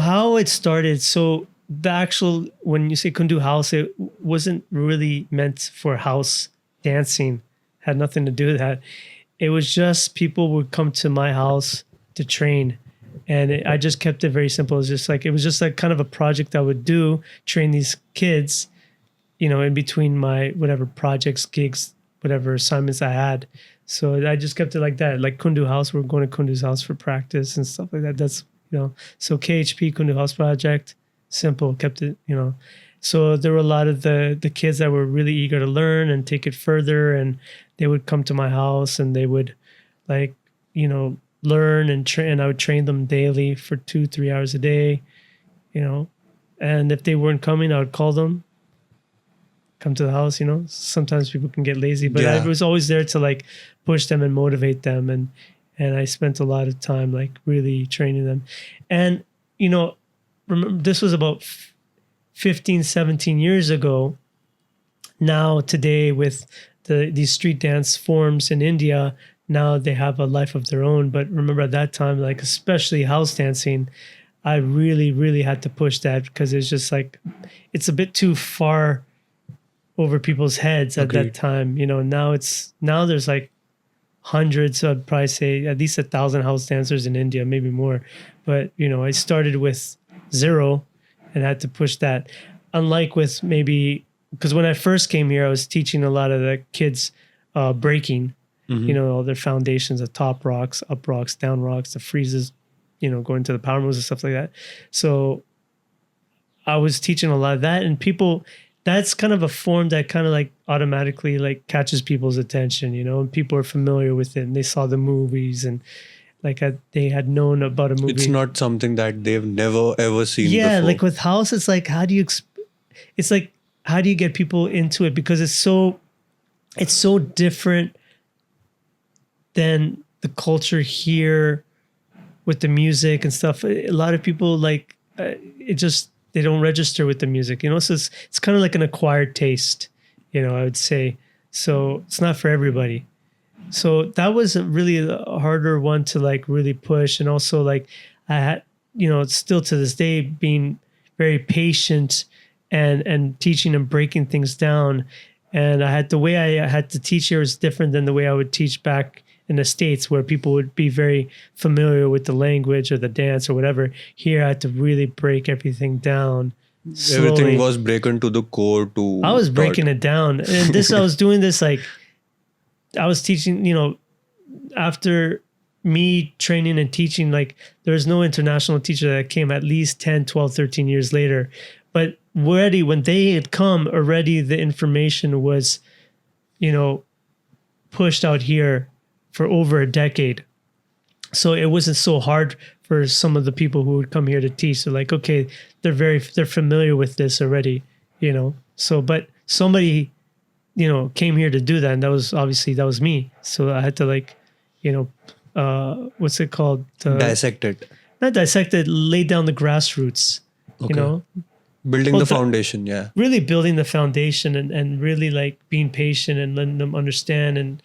Speaker 2: how it started, so the actual, when you say Kundu house, it wasn't really meant for house dancing, had nothing to do with that. It was just people would come to my house to train. And I just kept it very simple. It was just like kind of a project I would do, train these kids, in between my whatever projects, gigs, whatever assignments I had. So I just kept it like that. Like Kundu House, we're going to Kundu's house for practice and stuff like that. That's, so KHP, Kundu House Project, simple, kept it, So there were a lot of the kids that were really eager to learn and take it further. And they would come to my house and they would like, learn and train. And I would train them daily for 2, 3 hours a day, and if they weren't coming, I would call them, come to the house. Sometimes people can get lazy, but I
Speaker 1: Yeah.
Speaker 2: was always there to like push them and motivate them. And I spent a lot of time like really training them. And, remember this was about 15, 17 years ago. Now today with these street dance forms in India, now they have a life of their own. But remember at that time, like especially house dancing, I really, really had to push that because it's just like, it's a bit too far over people's heads at that
Speaker 1: Agreed.
Speaker 2: time. Now there's like hundreds, I'd probably say at least 1,000 house dancers in India, maybe more. But I started with zero and had to push that. Unlike with maybe, because when I first came here, I was teaching a lot of the kids breaking,
Speaker 1: Mhm.
Speaker 2: all their foundations, the top rocks, up rocks, down rocks, the freezes, going to the power moves and stuff like that. So I was teaching a lot of that, and people, that's kind of a form that kind of like automatically like catches people's attention, and people are familiar with it, and they saw the movies, and like they had known about a movie.
Speaker 1: It's not something that they've never ever seen
Speaker 2: Yeah,
Speaker 1: before.
Speaker 2: like with house, it's like how do you it's like how do you get people into it, because it's so different than the culture here with the music and stuff. A lot of people like they don't register with the music, so it's kind of like an acquired taste, I would say. So it's not for everybody. So that was really a harder one to like really push. And also like I had, still to this day being very patient and teaching and breaking things down. And the way I had to teach here was different than the way I would teach back in the States, where people would be very familiar with the language or the dance or whatever. Here I had to really break everything down. Slowly.
Speaker 1: Everything was broken to the core.
Speaker 2: I was breaking it down. And I was doing this like, I was teaching, after me training and teaching, like there's no international teacher that came at least 10, 12, 13 years later. But already when they had come, already the information was, pushed out here for over a decade. So it wasn't so hard for some of the people who would come here to teach. They're like, okay, they're familiar with this already, So, but somebody, came here to do that, and that was me. So I had to like, what's it called?
Speaker 1: Dissect it.
Speaker 2: Not dissect it, lay down the grassroots,
Speaker 1: Okay. Building the foundation, yeah.
Speaker 2: Really building the foundation and really like being patient and letting them understand, and,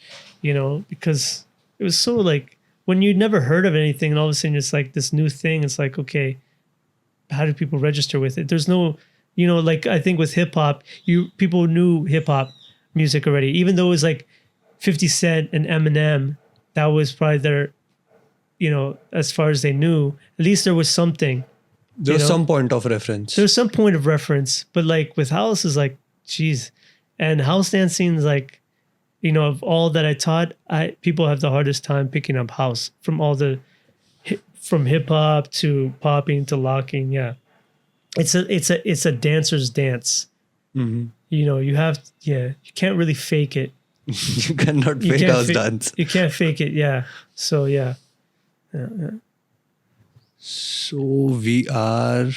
Speaker 2: because it was so like when you'd never heard of anything and all of a sudden it's like this new thing, it's like, okay, how do people register with it? There's no, like I think with hip hop, people knew hip hop music already, even though it was like 50 Cent and Eminem, that was probably their, as far as they knew, at least there was something.
Speaker 1: There's some point of reference.
Speaker 2: There's some point of reference, but like with house is like, geez. And house dancing is like, of all that I taught, people have the hardest time picking up house from from hip hop to popping to locking. Yeah. It's a dancer's dance.
Speaker 1: Mm-hmm.
Speaker 2: You can't really fake it.
Speaker 1: You cannot fake house dance.
Speaker 2: You can't fake it. Yeah. So yeah.
Speaker 1: So we are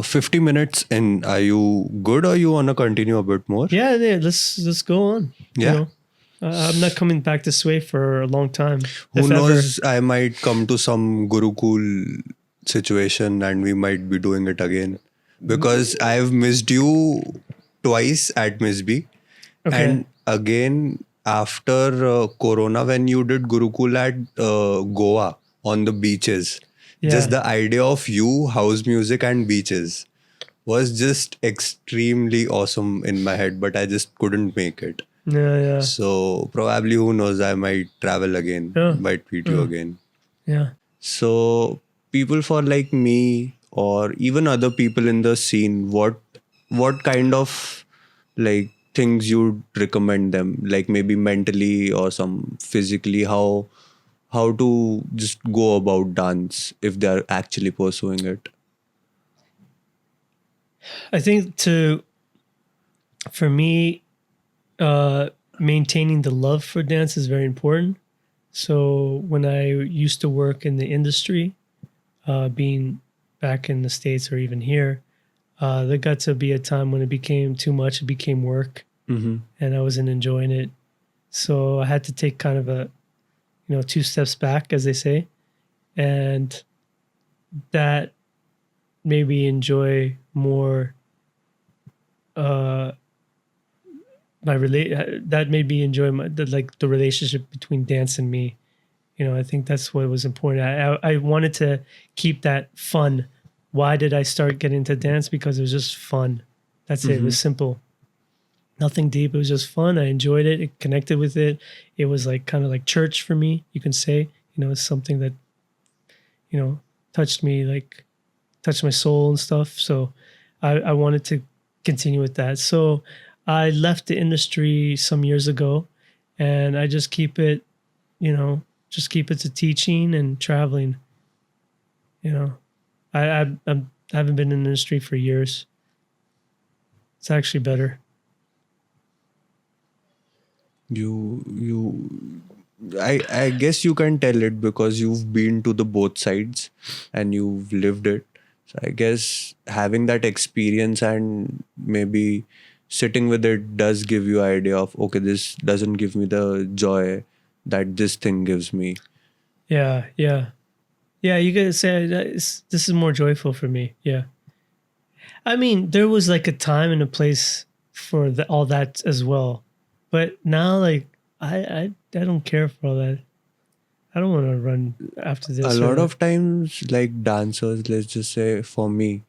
Speaker 1: 50 minutes in. Are you good, or you want to continue a bit more?
Speaker 2: Yeah. Let's go on.
Speaker 1: Yeah.
Speaker 2: I'm not coming back this way for a long time.
Speaker 1: Who knows? I might come to some Gurukul situation and we might be doing it again, because I've missed you twice at Miss B.
Speaker 2: Okay.
Speaker 1: And again after Corona, when you did Gurukul at Goa on the beaches. Yeah. Just the idea of you, house music and beaches was just extremely awesome in my head, but I just couldn't make it.
Speaker 2: Yeah.
Speaker 1: So probably, who knows, I might travel again, might meet you again.
Speaker 2: Yeah.
Speaker 1: So people for like me or even other people in the scene, what kind of like things you'd recommend them, like maybe mentally or some physically, how to just go about dance if they're actually pursuing it?
Speaker 2: I think for me, maintaining the love for dance is very important. So when I used to work in the industry, being back in the States or even here, there got to be a time when it became too much. It became work, and I wasn't enjoying it. So I had to take kind of a, 2 steps back, as they say, and that made me enjoy more. That made me enjoy the relationship between dance and me. I think that's what was important. I wanted to keep that fun. Why did I start getting into dance? Because it was just fun. That's it. It was simple. Nothing deep. It was just fun. I enjoyed it. It connected with it. It was like kind of like church for me, you can say. It's something that, touched me, touched my soul and stuff. So I wanted to continue with that. So I left the industry some years ago, and I just keep it, to teaching and traveling. I'm I haven't been in the industry for years. It's actually better.
Speaker 1: I guess you can tell it because you've been to the both sides and you've lived it. So I guess having that experience and maybe sitting with it does give you idea of, okay, this doesn't give me the joy that this thing gives me.
Speaker 2: Yeah, yeah. Yeah, you could say this is more joyful for me. Yeah. I mean, there was like a time and a place for all that as well. But now, like, I don't care for all that. I don't want to run after this.
Speaker 1: A
Speaker 2: or
Speaker 1: lot
Speaker 2: that.
Speaker 1: of times, like dancers, let's just say for me,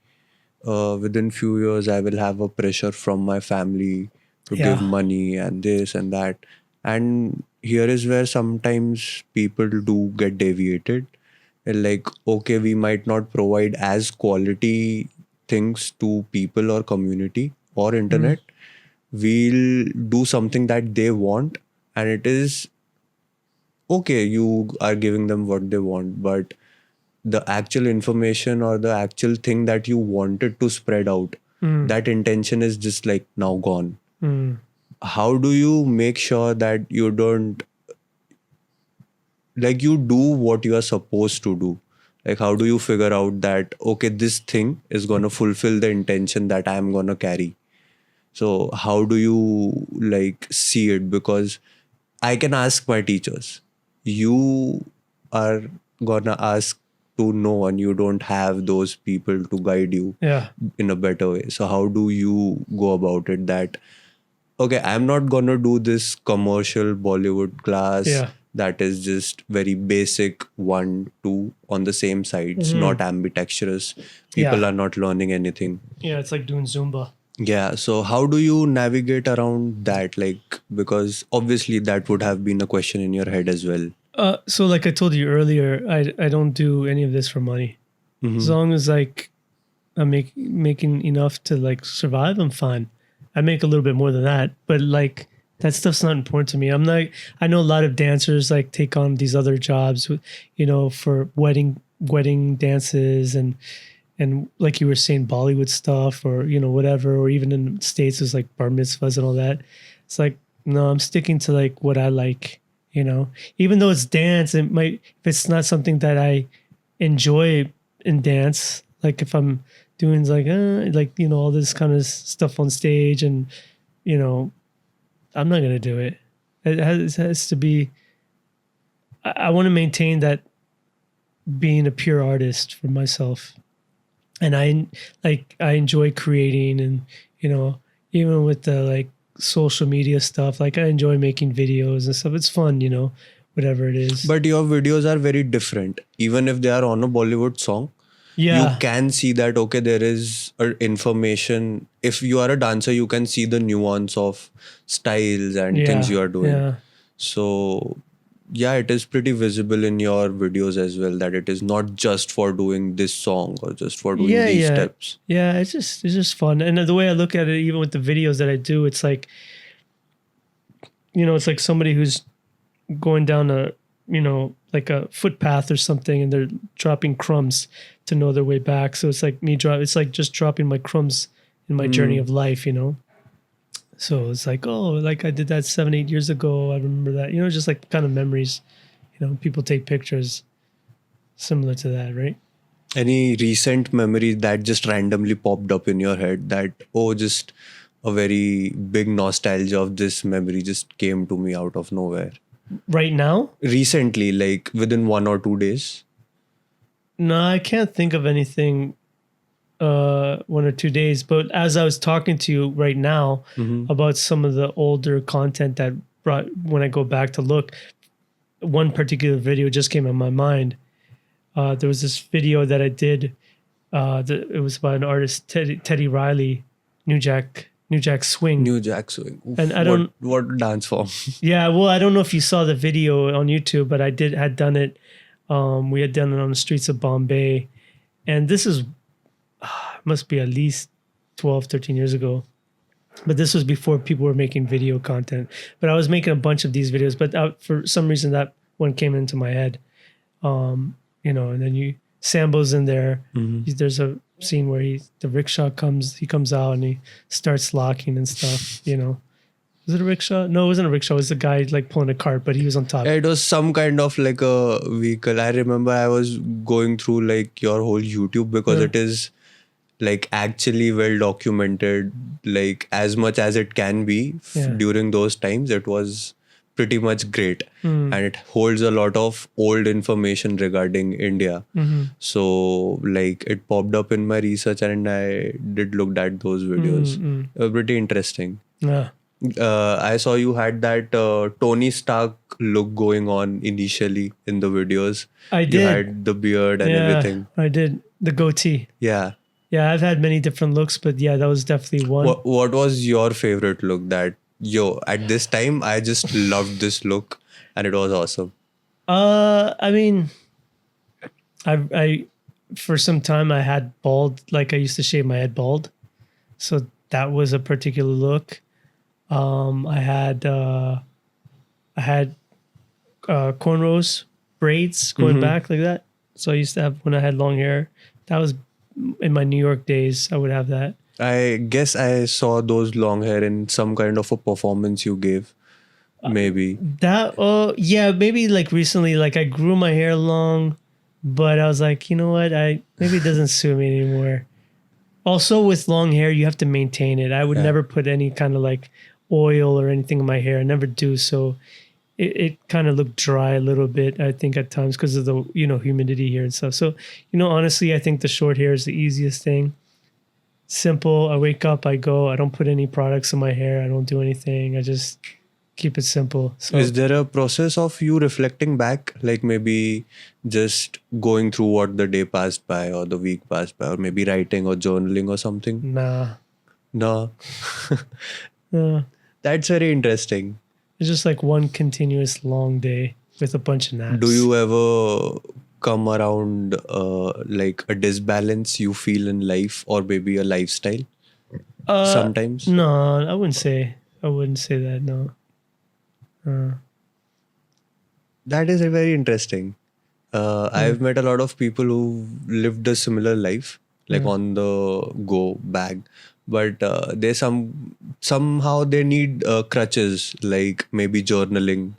Speaker 1: within few years I will have a pressure from my family to give
Speaker 2: Yeah.
Speaker 1: money and this and that. And here is where sometimes people do get deviated. Like, okay, we might not provide as quality things to people or community or
Speaker 2: Mm,
Speaker 1: internet. We'll do something that they want, and it is okay, you are giving them what they want, but the actual information or the actual thing that you wanted to spread out,
Speaker 2: mm,
Speaker 1: that intention is just like now gone.
Speaker 2: mm.
Speaker 1: How do you make sure that you don't, like, you do what you are supposed to do? Like, how do you figure out that, okay, this thing is going to fulfill the intention that I am going to carry? So how do you like see it? Because I can ask my teachers. You are gonna ask to no one. You don't have those people to guide you
Speaker 2: Yeah.
Speaker 1: in a better way. So how do you go about it? That, okay, I'm not gonna do this commercial Bollywood class
Speaker 2: Yeah.
Speaker 1: that is just very basic 1, 2 on the same sides,
Speaker 2: Mhm.
Speaker 1: not ambidextrous. People
Speaker 2: Yeah.
Speaker 1: are not learning anything.
Speaker 2: Yeah. It's like doing Zumba.
Speaker 1: Yeah, so how do you navigate around that? Like, because obviously that would have been a question in your head as well.
Speaker 2: So like I told you earlier, I don't do any of this for money. As
Speaker 1: Mm-hmm.
Speaker 2: long as like I'm making enough to like survive, I'm fine. I make a little bit more than that, but like that stuff's not important to me. I'm not. I know a lot of dancers like take on these other jobs, for wedding dances and like you were saying Bollywood stuff or whatever, or even in the States is like bar mitzvahs and all that. It's like no, I'm sticking to like what I like. Even though it's dance, it might if it's not something that I enjoy in dance, like if I'm doing like all this kind of stuff on stage and you know I'm not gonna do it. It has to be. I want to maintain that being a pure artist for myself, and I enjoy creating and even with the like social media stuff, like I enjoy making videos and stuff. It's fun, whatever it is.
Speaker 1: But your videos are very different. Even if they are on a Bollywood song, you
Speaker 2: Yeah,
Speaker 1: can see that, okay, there is information. If you are a dancer, you can see the nuance of styles and things
Speaker 2: yeah,
Speaker 1: you are doing.
Speaker 2: yeah.
Speaker 1: So, yeah, it is pretty visible in your videos as well that it is not just for doing this song or just for doing
Speaker 2: Yeah,
Speaker 1: these
Speaker 2: yeah,
Speaker 1: steps.
Speaker 2: yeah. It's just fun, and the way I look at it, even with the videos that I do, it's like it's like somebody who's going down like a footpath or something, and they're dropping crumbs to know their way back. So it's like me drop. It's like just dropping my crumbs in my journey of life. So it's like, oh, like I did that 7, 8 years ago. I remember that. Just like kind of memories. People take pictures similar to that, right?
Speaker 1: Any recent memory that just randomly popped up in your head that, oh, just a very big nostalgia of this memory just came to me out of nowhere?
Speaker 2: Right now,
Speaker 1: Recently, like within 1 or 2 days?
Speaker 2: no, I can't think of anything 1 or 2 days. But as I was talking to you right now
Speaker 1: Mm-hmm.
Speaker 2: about some of the older content that brought when I go back to look, one particular video just came in my mind. There was this video that I did. It was by an artist, Teddy Riley, New Jack Swing,
Speaker 1: New Jack Swing.
Speaker 2: and
Speaker 1: Oof,
Speaker 2: I don't.
Speaker 1: what dance form?
Speaker 2: Yeah, well, I don't know if you saw the video on YouTube, but I had done it. We had done it on the streets of Bombay, and this is must be at least 12, 13 years ago. But this was before people were making video content. But I was making a bunch of these videos, but for some reason that one came into my head. And then Sambo's in there.
Speaker 1: Mhm.
Speaker 2: There's a scene where the rickshaw he comes out and he starts locking and stuff, you know. Was it a rickshaw? No, it wasn't a rickshaw. It was a guy like pulling a cart, but he was on top.
Speaker 1: Yeah, it was some kind of like a vehicle. I remember I was going through like your whole YouTube because
Speaker 2: Yeah.
Speaker 1: it is like actually well documented, like as much as it can be
Speaker 2: Yeah.
Speaker 1: during those times. It was pretty much great,
Speaker 2: Mm.
Speaker 1: and it holds a lot of old information regarding India.
Speaker 2: Mm-hmm.
Speaker 1: So like it popped up in my research, and I did look at those videos.
Speaker 2: Mm-hmm.
Speaker 1: They were pretty interesting.
Speaker 2: Yeah.
Speaker 1: I saw you had that Tony Stark look going on initially in the videos.
Speaker 2: I
Speaker 1: You
Speaker 2: did.
Speaker 1: had the beard and everything.
Speaker 2: I did. The goatee.
Speaker 1: Yeah.
Speaker 2: Yeah, I've had many different looks, but yeah, that was definitely one.
Speaker 1: What was your favorite look that at this time I just loved this look and it was awesome.
Speaker 2: I mean, I for some time I had bald, like I used to shave my head bald, so that was a particular look. I had cornrows, braids going back like that. So I used to have when I had long hair. That was in my New York days. I would have that.
Speaker 1: I guess I saw those long hair in some kind of a performance you gave. Maybe.
Speaker 2: That yeah, maybe like recently, like I grew my hair long, but I was like, you know what, maybe it doesn't suit me anymore. Also, with long hair, you have to maintain it. I would
Speaker 1: Yeah.
Speaker 2: never put any kind of like oil or anything in my hair. I never do. So it kind of looked dry a little bit, I think, at times because of the humidity here and stuff. So honestly, I think the short hair is the easiest thing. Simple. I wake up, I go. I don't put any products in my hair. I don't do anything. I just keep it simple. So
Speaker 1: Is there a process of you reflecting back, like maybe just going through what the day passed by or the week passed by, or maybe writing or journaling or something?
Speaker 2: nah.
Speaker 1: No.
Speaker 2: Uh,
Speaker 1: That's very interesting.
Speaker 2: it's just like one continuous long day with a bunch of naps.
Speaker 1: Do you ever come around like a disbalance you feel in life or maybe a lifestyle sometimes?
Speaker 2: No, I wouldn't say that. No.
Speaker 1: That is very interesting. I've met a lot of people who lived a similar life, like on the go bag, but they somehow they need crutches, like maybe journaling,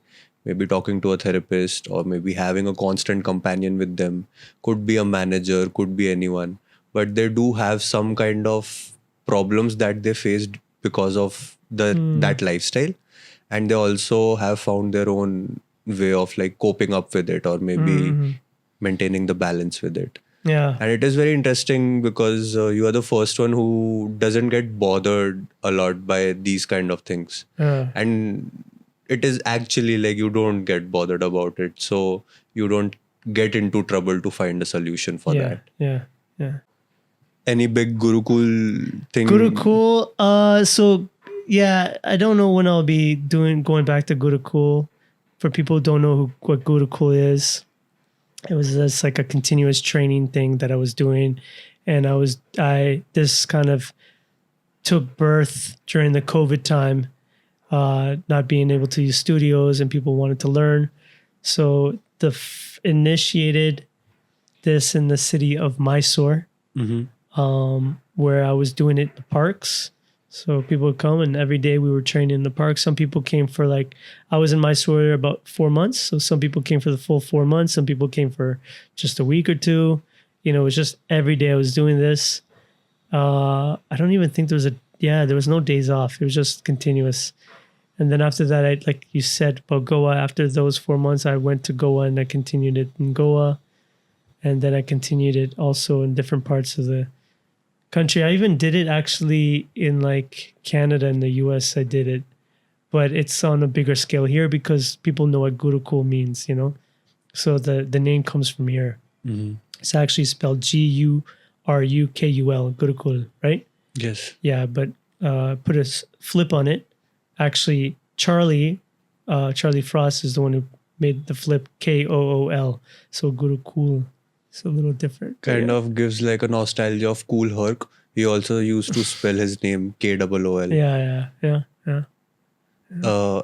Speaker 1: maybe talking to a therapist, or maybe having a constant companion with them. Could be a manager, could be anyone, but they do have some kind of problems that they faced because of that lifestyle, and they also have found their own way of like coping up with it or maybe maintaining the balance with it.
Speaker 2: Yeah.
Speaker 1: And it is very interesting because you are the first one who doesn't get bothered a lot by these kind of things. And it is actually like you don't get bothered about it, so you don't get into trouble to find a solution for
Speaker 2: yeah.
Speaker 1: that.
Speaker 2: Yeah.
Speaker 1: Any big Gurukul thing?
Speaker 2: Gurukul. So yeah, I don't know when I'll be going back to Gurukul. For people who don't know what Gurukul is, it was just like a continuous training thing that I was doing, and this kind of took birth during the COVID time, not being able to use studios and people wanted to learn, so initiated this in the city of Mysore, where I was doing it in the parks. So people would come, and every day we were training in the park. Some people came for I was in Mysore about 4 months. So some people came for the full 4 months. Some people came for just a week or two. It was just every day I was doing this. I don't even think there was no days off. It was just continuous. And then after that, like you said about Goa, after those 4 months, I went to Goa and I continued it in Goa. And then I continued it also in different parts of the country. I even did it actually in like Canada and the US. I did it, but it's on a bigger scale here because people know what Gurukul means, so the name comes from here. It's actually spelled Gurukul, Gurukul, right?
Speaker 1: Yes.
Speaker 2: Yeah, but put a flip on it. Actually, Charlie Frost is the one who made the flip Kool. So Gurukul. It's a little different.
Speaker 1: Kind of gives like a nostalgia of Cool Herc. He also used to spell his name Kool.
Speaker 2: Yeah.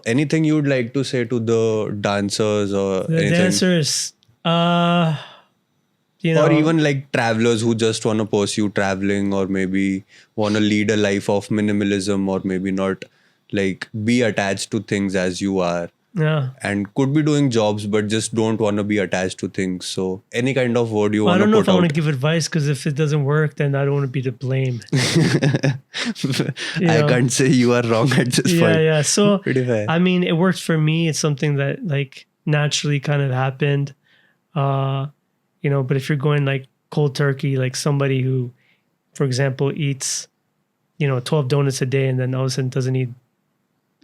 Speaker 1: Anything you'd like to say to the dancers or
Speaker 2: The
Speaker 1: anything?
Speaker 2: dancers. you know,
Speaker 1: or even like travelers who just want to pursue traveling, or maybe want to lead a life of minimalism, or maybe not like be attached to things as you are,
Speaker 2: yeah.
Speaker 1: and could be doing jobs but just don't want to be attached to things. So any kind of word you
Speaker 2: Well, I
Speaker 1: want to
Speaker 2: don't know if
Speaker 1: put
Speaker 2: I want to
Speaker 1: out.
Speaker 2: give advice, because if it doesn't work, then I don't want to be to blame.
Speaker 1: I
Speaker 2: know?
Speaker 1: can't say you are wrong at this
Speaker 2: Yeah,
Speaker 1: point.
Speaker 2: yeah. So
Speaker 1: Pretty fair.
Speaker 2: I mean, it worked for me. It's something that like naturally kind of happened. You know, but if you're going like cold turkey, like somebody who, for example, eats, you know, 12 donuts a day and then all of a sudden doesn't eat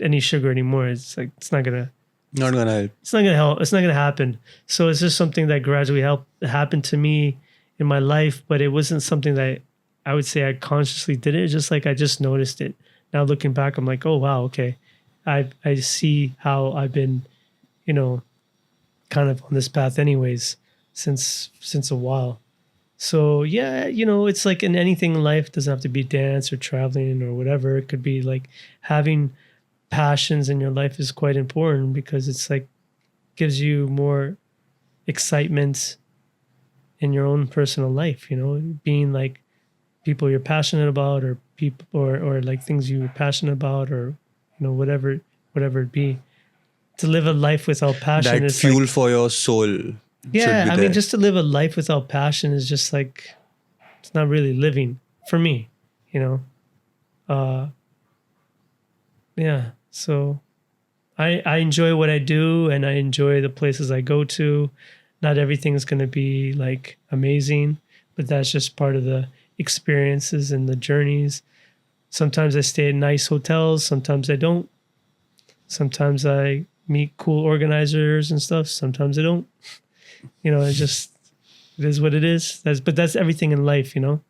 Speaker 2: any sugar anymore, it's like
Speaker 1: Not gonna help.
Speaker 2: it's not gonna help. It's not gonna happen. So it's just something that gradually happened to me in my life, but it wasn't something that I would say I consciously did it. It's just like I just noticed it. Now looking back, I'm like, oh wow, okay. I see how I've been, you know, kind of on this path anyways since a while. So yeah, you know, it's like in anything in life, it doesn't have to be dance or traveling or whatever. It could be like having passions in your life is quite important, because it's like gives you more excitement in your own personal life, you know, being like people you're passionate about, or people or like things you're passionate about, or you know, whatever it be. To live a life without passion
Speaker 1: That
Speaker 2: is
Speaker 1: fuel
Speaker 2: like,
Speaker 1: for your soul
Speaker 2: yeah,
Speaker 1: should be
Speaker 2: I
Speaker 1: there.
Speaker 2: mean, just to live a life without passion is just like, it's not really living for me, you know. Yeah, so I enjoy what I do, and I enjoy the places I go to. Not everything is going to be like amazing, but that's just part of the experiences and the journeys. Sometimes I stay at nice hotels, sometimes I don't. Sometimes I meet cool organizers and stuff, sometimes I don't. You know, it is what it is. That's everything in life, you know.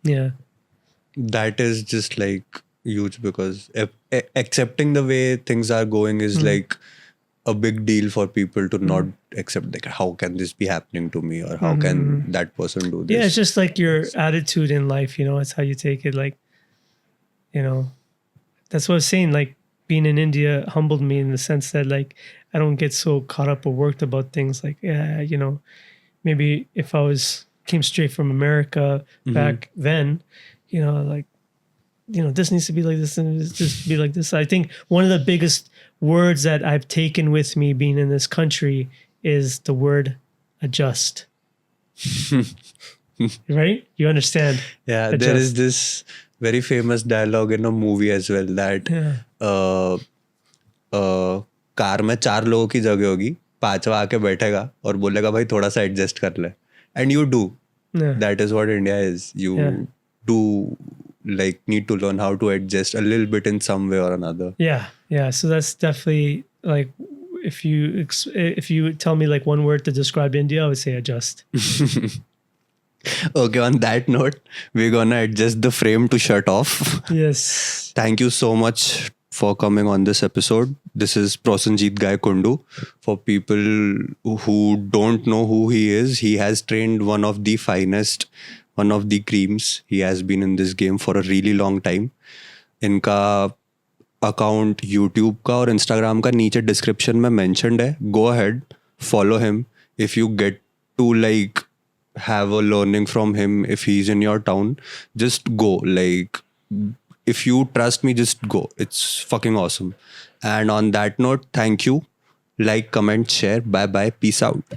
Speaker 2: Yeah.
Speaker 1: That is just like huge, because accepting the way things are going is like a big deal for people to not accept, like how can this be happening to me, or how can that person do this.
Speaker 2: Yeah, it's just like your attitude in life, you know, it's how you take it. Like, you know, that's what I was saying. Like being in India humbled me in the sense that like I don't get so caught up or worked about things. Like, yeah, you know, maybe if I came straight from America back then, you know, like, you know, this needs to be like this and this needs to be like this. I think one of the biggest words that I've taken with me being in this country is the word adjust. Right? You understand?
Speaker 1: Yeah,
Speaker 2: Adjust.
Speaker 1: there is this very famous dialogue in a movie as well that car में 4 लोगों की जगह होगी, 5वां आके बैठेगा और बोलेगा भाई थोड़ा सा एडजस्ट कर ले, and you do.
Speaker 2: Yeah.
Speaker 1: That is what India is. You do like need to learn how to adjust a little bit in some way or another.
Speaker 2: Yeah. So that's definitely like, if you tell me like one word to describe India, I would say adjust.
Speaker 1: Okay, on that note, we're gonna adjust the frame to shut off.
Speaker 2: Yes.
Speaker 1: Thank you so much for coming on this episode. This is Prosenjit Guy Kundu. For people who don't know who he is, he has trained one of the finest, one of the creams. He has been in this game for a really long time. इनका account YouTube का और Instagram का नीचे description में mentioned है. Go ahead, follow him if you get to like have a learning from him. If he's in your town, just go. Like, if you trust me, just go. It's fucking awesome. And on that note, thank you. Like, comment, share. Bye bye. Peace out.